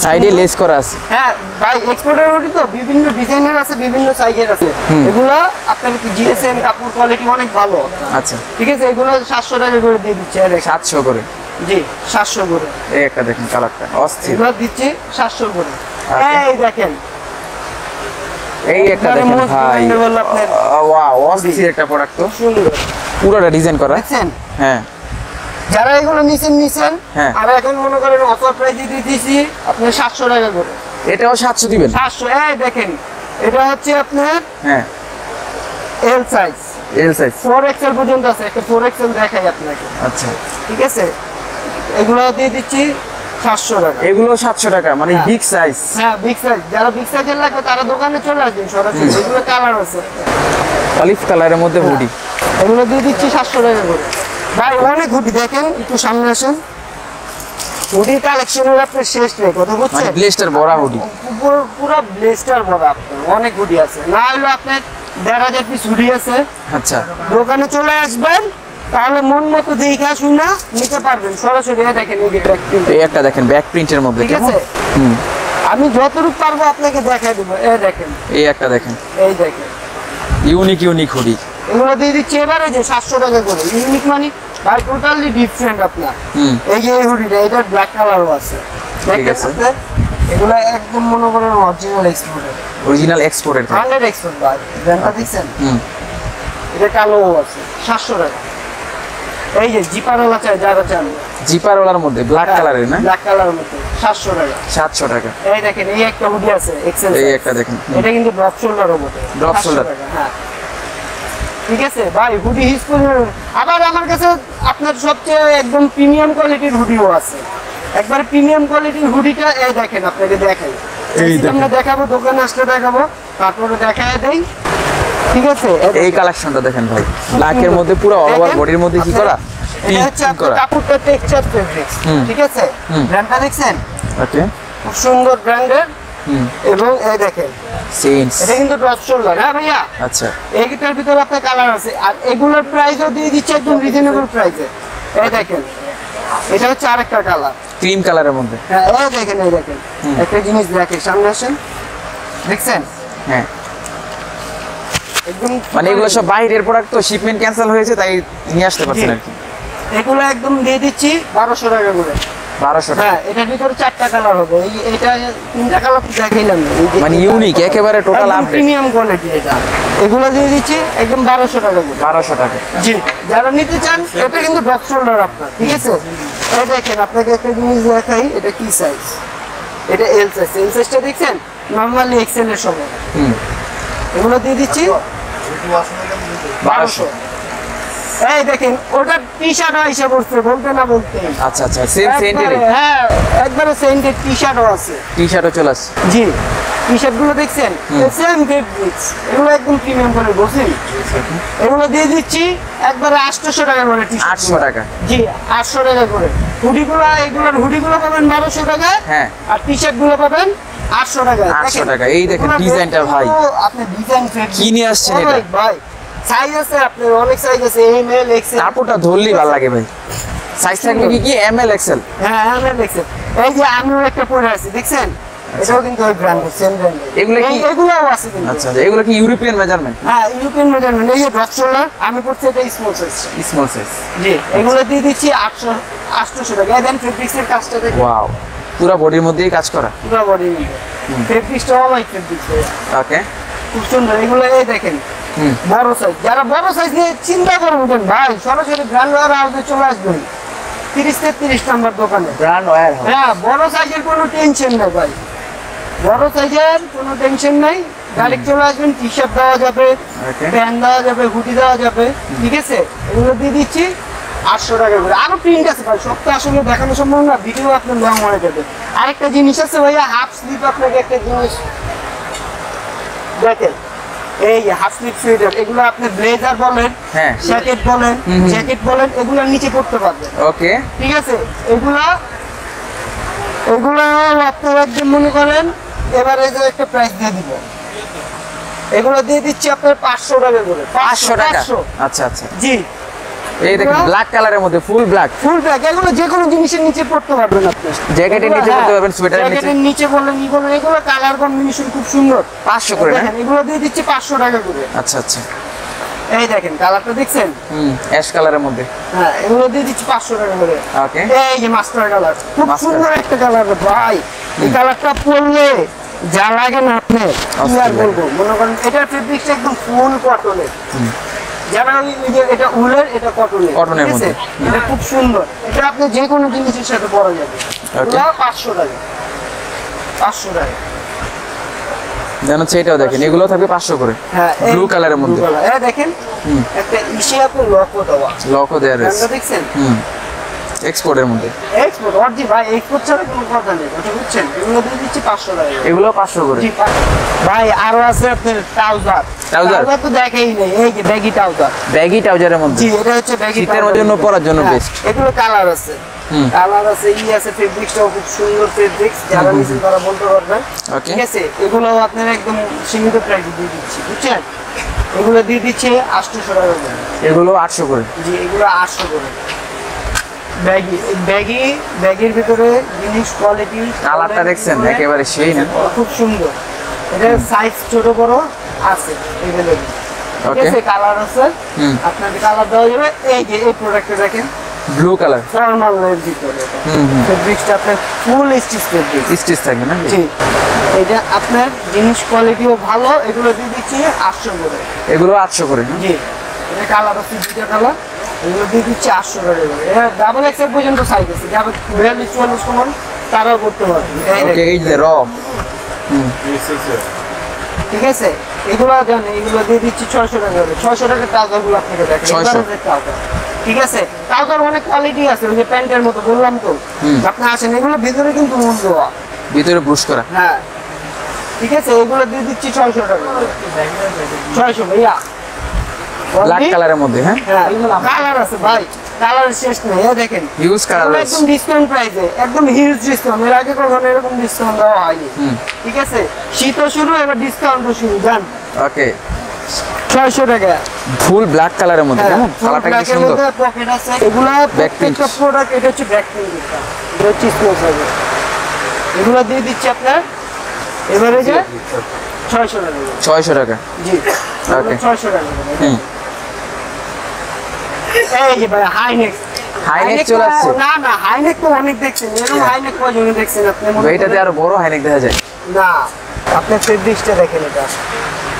সাইডে লেস করা আছে। হ্যাঁ ভাই, এক্সপোর্টের হুডি তো বিভিন্ন ডিজাইনের আছে, বিভিন্ন সাইজের আছে। এগুলো আপনার জিএসএম কাপড় কোয়ালিটি অনেক ভালো। আচ্ছা, ঠিক আছে। এগুলো 700 টাকা করে দিয়ে দিচ্ছি। 700 করে? জি, 700 করে। এই একটা দেখেন, কালারটা অস্থির। এগুলো দিচ্ছি 700 করে। এই দেখেন, এই একটা একবারে দেখেন most ভাই, dependable আপনার। ওয়াও, অস্থির একটা প্রোডাক্ট তো, সুন্দর পুরোটা ডিজাইন করা। দেখছেন, হ্যাঁ, যারা এগুলো নিছেন, হ্যাঁ। আর এখন মনে করেন অফার প্রাইসে দিয়ে দিচ্ছি আপনার 700 টাকা করে। এটাও 700 দিবেন? 700। এই দেখেন, এটা হচ্ছে আপনার হ্যাঁ, L size, L size. 4XL পর্যন্ত আছে। একটা 4XL দেখাই আপনাকে। আচ্ছা, ঠিক আছে। এগুলো দিয়ে দিচ্ছি 700 টাকা। এগুলো 700 টাকা, মানে হ্যাঁ। Big size. হ্যাঁ, বিগ সাইজ। যারা বিগ সাইজের লাগবে তারা দোকানে চলে আসবেন সরাসরি। এগুলো কালার আছে। অলিভ কালারের মধ্যে হুডি। এগুলো দিয়ে দিচ্ছি 700 টাকা করে। ভাই অনেক হুডি, দেখেন একটু সামনে আসেন। হুডির কালেকশনের আপনার শেষ নেই, কথা মানে বুঝছেন? ব্লেস্টার ভরা হুডি। পুরো ব্লেস্টার ভরা আপনার, অনেক হুডি আছে। না হলে আপনার 1500 পিস হুডি আছে। আচ্ছা, দোকানে চলে আসবেন, তাহলে মন মতো দেখে শুনে নিতে পারবেন সরাসরি। দেখেন এই যে back print। এই একটা দেখেন, ব্যাক প্রিন্টের মধ্যে। ঠিক আছে। আমি যতটুকু পারবো আপনাকে দেখাই দেবো। এই দেখেন, এই একটা দেখেন, এই দেখেন, ইউনিক ইউনিক হুডি। এগুলো দিয়ে দিচ্ছি এবারে যে 700 টাকা করে। ইউনিক মানে ভাই টোটালি ডিফারেন্ট আপনার। এই যে এই হুডিটা, এটা ব্ল্যাক কালারও আছে। ঠিক আছে। দেখেন, এগুলো একদম মনে করেন অরিজিনাল এক্সপোর্টের। অরিজিনাল এক্সপোর্টের। 100 এক্সপোর্ট ভাই। ব্র্যান্ডটা দেখছেন? এটা কালোও আছে। 700 টাকা। এই যে জিপারওয়ালা চাই যারা চান, জিপারওয়ালার মধ্যে ব্ল্যাক কালারের না? ব্ল্যাক কালারের মধ্যে 700 টাকা। 700 টাকা। এই দেখেন, এই একটা হুডি আছে এক্সেল। এই একটা দেখেন, এটা কিন্তু ড্রপ শোল্ডারের মধ্যে। Drop 700 shoulder। টাকা, হ্যাঁ। ঠিক আছে ভাই, হুডি হিউজ পরিমাণ। আবার আমার কাছে আপনার সবচেয়ে একদম প্রিমিয়াম কোয়ালিটির হুডিও আছে। একবার প্রিমিয়াম কোয়ালিটির হুডিটা এই দেখেন, আপনাকে দেখাই। এই দেখেন। আমরা দেখাবো, দোকানে আসলে দেখাবো, তারপরে দেখায় দেই। ঠিক আছে। এই কালেকশনটা দেখেন ভাই, ব্ল্যাকের মধ্যে পুরো অল ওভার বডির মধ্যে কি করা? এটা হচ্ছে আপনার কাপড়টা টেক্সচার ফেব্রিক্স। ঠিক আছে। ব্র্যান্ডটা দেখছেন? ওকে, খুব সুন্দর ব্র্যান্ডের। এবং এই দেখেন, চেইনস। এটা কিন্তু ড্রপ শোল্ডার। হ্যাঁ ভাইয়া, আচ্ছা, এইটার ভিতরে আপনার কালার আছে। আর এগুলোর প্রাইসও দিয়ে দিচ্ছে একদম রিজনেবল প্রাইসে। এই দেখেন, এটা হচ্ছে আরেকটা কালার, ক্রিম কালারের মধ্যে। হ্যাঁ। এই দেখেন, এই দেখেন, একটা জিনিস দেখে সামনে আসেন, দেখছেন? হ্যাঁ, একদম মানে এগুলো সব বাইরের প্রোডাক্ট, তো শিপমেন্ট ক্যান্সেল হয়েছে তাই নিয়ে আসতে পারছেন আর কি। এগুলো একদম দিয়ে দিচ্ছি 1200 টাকা করে। 1200 টাকা। হ্যাঁ, এটার ভিতরে 4টা কালার হবে। এটা 3টা কালার দেখাইলাম না। মানে ইউনিক, একেবারে টোটাল আপডেট। প্রিমিয়াম কোয়ালিটি এটা। এগুলো দিয়ে দিচ্ছি একদম 1200 টাকা করে। 1200 টাকা। জি, যারা নিতে চান, এটা কিন্তু ড্রপ শোল্ডার আপনার। ঠিক আছে। এই দেখেন, আপনাকে একটা জিনিস দেখাই, এটা কি সাইজ। এটা এল সাইজটা দেখছেন নরমালি এক্সেল এর সমান। এগুলো দিয়ে দিচ্ছি 1200। এই দেখেন ওটা টি-শার্ট হিসাব করছে বলতে না বলতে। আচ্ছা আচ্ছা, সেম সেন্টের। হ্যাঁ একবারে সেন্টের টি-শার্টও আছে। টি-শার্টও চলে আসছে। জি টি-শার্ট গুলো দেখছেন সেম ফেব্রিক্স, এগুলো একদম প্রিমিয়াম করে বসেন। এগুলো দিয়ে দিচ্ছি একবারে 800 টাকা করে টি-শার্ট। 800 টাকা? জি 800 টাকা করে। হুডিগুলো এগুলোর হুডিগুলো পাবেন 1200 টাকা। হ্যাঁ। আর টি-শার্ট গুলো পাবেন 800 টাকা। 800 টাকা। এই দেখেন ডিজাইনটা ভাই, আপনি ডিজাইন ফেব্রিক কি নিয়ে আসছেন এটা? ভাই সাইজ আছে আপনার, অনেক সাইজ আছে, এম এল এক্সেল। কাপড়টা ধরলেই ভালো লাগে ভাই। সাইজ থাকলে কি কি এম এল এক্সেল? হ্যাঁ এম এল এক্সেল। এই যে আমিও একটা পরে আছি দেখছেন, এটাও কিন্তু ওই ব্র্যান্ডের, সেম ব্র্যান্ডের। এগুলো কি? এগুলোও আছে কিন্তু। আচ্ছা আচ্ছা, এগুলো কি ইউরোপিয়ান মেজারমেন্ট? হ্যাঁ ইউরোপিয়ান মেজারমেন্ট। এই যে ড্রপ শোল্ডার আমি পড়ছি এটা স্মল সাইজ। Small size. জি এগুলো দিয়ে দিচ্ছি 800 টাকা। দেন ফেব্রিক্সের কাজটা দেখুন। ওয়াও, পুরো বডির মধ্যেই কাজ করা। পুরো বডি ফেব্রিক্সটা অনেক ফেব্রিক্স। ওকে, খুব সুন্দর। এগুলো এই দেখেন বড় সাইজ, যারা বড় সাইজ নিয়ে চিন্তা করবেন ভাই সরাসরি ব্র্যান্ড ওয়্যার হাউসে চলে আসবেন 30-33 নম্বর দোকানে। Brand wire house. হ্যাঁ বড় সাইজের কোনো টেনশন নেই ভাই, বড় সাইজের কোনো টেনশন নাই। ডাইরেক্ট চলে আসবেন, টি-শার্ট দেওয়া যাবে, প্যান্ট দেওয়া যাবে, হুডি দেওয়া যাবে। ঠিক আছে, এগুলো দিয়ে দিচ্ছি 800 টাকা করে। আরো প্রিন্ট আছে ভাই, সব তো আসলে দেখানো সম্ভব না, ভিডিও আপনার লং হয়ে যাবে। আরেকটা জিনিস আছে ভাইয়া, হাফ স্লিভ। আপনাকে একটা জিনিস দেখেন, এই হাফ স্লিভ সোয়েটার, এগুলো আপনি ব্লেজার বলেন, হ্যাঁ, জ্যাকেট বলেন, এগুলোর নিচে পড়তে পারবেন। ওকে, ঠিক আছে, এগুলো আপনি একদম মনে করেন এবারে যে একটা প্রাইস দিয়ে দিব, এগুলো দিয়ে দিচ্ছি আপনার 500 টাকা করে। 500 টাকা? আচ্ছা আচ্ছা। জি এই দেখেন ব্ল্যাক কালারের মধ্যে ফুল ব্ল্যাক। এগুলো যে কোনো জিনিসের নিচে পড়তে পারবেন আপনি। জ্যাকেটের নিচে পড়তে পারবেন, সোয়েটারের নিচে। জ্যাকেটের নিচে বলেন, এগুলো কালার কম্বিনেশন খুব সুন্দর। 500 করে না? দেখেন এগুলো দিয়ে দিচ্ছি 500 টাকা করে। আচ্ছা আচ্ছা। এই দেখেন কালারটা দেখছেন, অ্যাশ কালারের মধ্যে। হ্ঁ এগুলো দিয়ে দিচ্ছি 500 টাকা করে। ওকে, এই যে মাস্টার কালার, খুব সুন্দর একটা কালার ভাই। এই কালারটা পরলে যা লাগে না আপনি কি আর বলবো। মনে করেন এটার ফেব্রিকটা একদম ফুল কটনের, যারা এটা উলের, এটা কটনের মধ্যে। এটা খুব সুন্দর, এটা আপনি যে কোনো জিনিসের সাথে পরা যাবে। এটা 500 টাকা। 500 টাকা। দেন হচ্ছে এটাও দেখেন, এগুলো থাকবে 500 করে। হ্যাঁ ব্লু কালারের মধ্যে। এই দেখেন একটা ইসে আপনি লকও দেওয়া, লকও দেয়া রয়েছে। দেখছেন এক্সপোর্টের মধ্যে। এক্সপোর্ট অরিজিনাল ভাই, এক্সপোর্ট ছাড়া কোনো কথা নেই, ওটা বুঝছেন। এগুলো দিয়ে দিচ্ছি 500 টাকা। এগুলো 500 করে। ভাই আরো আছে আপনার ট্রাউজার তো দেখাই নেই। এই যে ব্যাগি ট্রাউজারের মধ্যে। জি এটা হচ্ছে ব্যাগি, শীতের জন্য পরার জন্য বেস্ট। এগুলো কালার আছে, আছে ফেব্রিক্সটাও খুব সুন্দর ফেব্রিক্স, যারা নিচে তারা বলতে পারবেন। ঠিক আছে, এগুলো আপনার একদম সীমিত প্রাইসে দিয়ে দিচ্ছি, বুঝছেন। এগুলো দিয়ে দিচ্ছে 800 টাকা করে। এগুলো 800 করে? জি এগুলো 800 করে। ব্যাগের ভিতরে জিনিস কোয়ালিটি, কালারটা দেখছেন একেবারে সেই না, খুব সুন্দর। এটা সাইজ ছোট বড় আছে এভেলেবল। ঠিক আছে, কালার আছে, আপনাদের কালার দেওয়া যাবে। এই যে এই প্রোডাক্টটা দেখেন, ব্লু কালার, ফর্মাল এর ভিতরে ফেব্রিক্সটা আপনার ফুল স্টিচ থাকবে না? জি এটা আপনার জিনিস কোয়ালিটিও ভালো। এগুলো দিয়ে দিচ্ছি 800 করে। এগুলো 800 করে? জি এটা কালার আছে, দুইটা কালার। এগুলো দিয়ে দিচ্ছি 800 টাকা করে। এটা ডাবল এক্সেল পর্যন্ত সাইজ আছে, যাবে 42-44 সমান তারাও করতে পারবে। ওকে, এই যে র। ঠিক আছে, এগুলো জানেন, এগুলো দিয়ে দিচ্ছি 600 টাকা করে। 600 টাকার ট্রাউজারগুলো আপনাকে দেখেন। 600। ঠিক আছে, ট্রাউজার অনেক কোয়ালিটি আছে, ওই যে প্যান্টের মতো বললাম তো। আপনি আসেন, এগুলো ভিতরে কিন্তু মূল দেওয়া, ভিতরে ব্রুশ করা। হ্যাঁ ঠিক আছে, এগুলো দিয়ে দিচ্ছি 600 টাকা। 600 ভাইয়া। ব্ল্যাক কালারের মধ্যে। হ্যাঁ কালার আছে ভাই, কালার শেষ নেই। এই দেখেন হিউজ কালার আছে, একদম ডিসকাউন্ট প্রাইসে, একদম হিউজ ডিসকাউন্ট। এর আগে কখনো এরকম ডিসকাউন্ট দেওয়া হয়নি। ঠিক আছে, শীতও শুরু, এবার ডিসকাউন্টও শুরু। জান ওকে, 600 টাকা। ফুল ব্ল্যাক কালারের মধ্যে। কেমন কালারটা কি সুন্দর। পকেট আছে, এগুলো প্রত্যেকটা প্রোডাক্ট। এটা হচ্ছে ব্যাক প্রিন্ট, এটা হচ্ছে স্মোক হবে। এগুলো দিয়ে দিচ্ছি আপনার এবারে যে 600 টাকা। 600 টাকা? জি ওকে, 600 টাকা। এই যে ভাই হাইনেক চলে আসছে। না হাইনেক তো অনেক দেখছেন, এরকম হাইনেক কয়জনে দেখছেন আপনি? এটাতে আরো বড় হাইনেক দেখা যায় না, আপনি ফেব্রিক্সটা দেখেন, এটা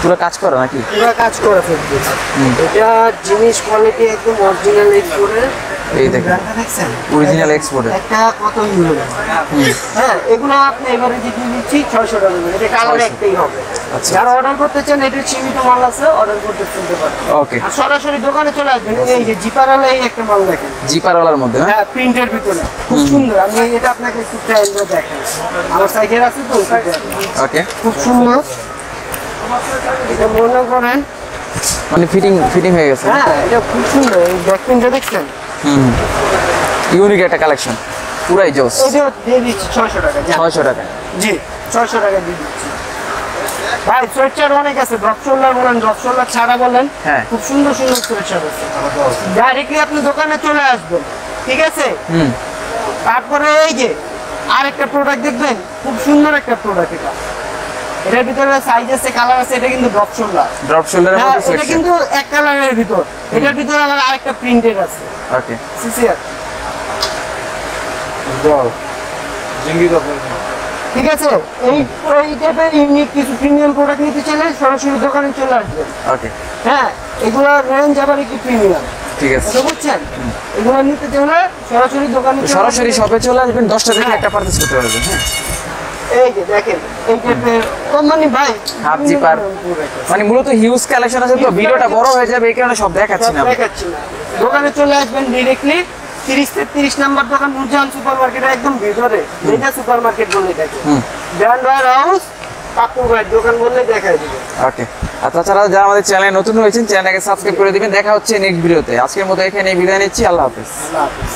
পুরো কাজ করা নাকি? পুরো কাজ করা ফেব্রিক্স। এটা জিনিস কোয়ালিটি একদম অরিজিনাল এক্সপোর্টের, এই দেখেন ব্র্যান্ডটা দেখছেন অরিজিনাল এক্সপোর্টের একটা কত ইউরো হ্যাঁ এগুলো আপনি এবারে যে দিয়ে দিচ্ছি 600 টাকা করে এটা কালার একটাই হবে আচ্ছা। যারা অর্ডার করতে চান এটা সীমিত মাল আছে অর্ডার করতে শুনতে পারেন ওকে আর সরাসরি দোকানে চলে আসবেন এই যে জিপারালে এই একটা মাল দেখেন জিপারওয়ালার মধ্যে হ্যাঁ হ্যাঁ প্রিন্টের ভিতরে খুব সুন্দর আমি এটা আপনাকে একটু ট্রায়াল করে দেখাই আমার সাইকেল আছে তো ওকে খুব সুন্দর এটা মনে করেন মানে ফিটিং হয়ে গেছে হ্যাঁ এটা খুব সুন্দর এই ব্যাক প্রিন্টটা দেখছেন ইউনিক একটা কালেকশন পুরাই জোস এটা দিয়ে দিচ্ছি 600 টাকা যান। 600 টাকা জি 600 টাকা দিয়ে দিচ্ছি ভাই সোয়েটার অনেক আছে ড্রপ শোল্ডার বলেন ড্রপ শোল্ডার ছাড়া বলেন হ্যাঁ। খুব সুন্দর সুন্দর সোয়েটার আছে ডাইরেক্টলি আপনি দোকানে চলে আসবেন ঠিক আছে তারপরে এই যে আরেকটা প্রোডাক্ট দেখবেন খুব সুন্দর একটা প্রোডাক্ট এটা এটার ভিতরে সাইজ আছে কালার আছে এটা কিন্তু ড্রপ শোল্ডার ড্রপ শোল্ডারের হ্যাঁ মধ্যে এটা কিন্তু এক কালারের ভিতর এটার ভিতরে আবার আরেকটা প্রিন্টেড আছে ওকে সিসিআর ঠিক আছে এই টাইপের ইউনিক কিছু প্রিমিয়াম প্রোডাক্ট নিতে চাইলে সরাসরি দোকানে চলে আসবেন ওকে হ্যাঁ এগুলোর রেঞ্জ আবার একটু প্রিমিয়াম ঠিক আছে বুঝছেন এগুলো নিতে চাইলে সরাসরি দোকানে চলে সরাসরি আসবেন। শপে চলে আসবেন 10টা থেকে হ্যাঁ। একটা পারচেজ করতে পারবেন হ্যাঁ এই যে দেখেন এই টাইপের কোম্পানি ভাই হাফ জিপার মানে মূলত হিউজ কালেকশন আছে তো ভিডিওটা বড় হয়ে যাবে এই কারণে সব দেখাচ্ছি না দেখাচ্ছি না দোকানে চলে আসবেন ডিরেক্টলি 30-33 নাম্বার দোকান নুরজাহান সুপার মার্কেটের একদম ভিতরে যেটা সুপার মার্কেট বলে থাকে ব্র্যান্ড ওয়্যার হাউস কাকু ভাই দোকান বললে দেখাই দিবে ওকে আর তাছাড়া যারা আমাদের চ্যানেলে নতুন হয়েছেন চ্যানেলটাকে সাবস্ক্রাইব করে দিবেন দেখা হচ্ছে নেক্সট ভিডিওতে আজকের মতো এখানে বিদায় নিচ্ছি আল্লাহ হাফেজ আল্লাহ হাফেজ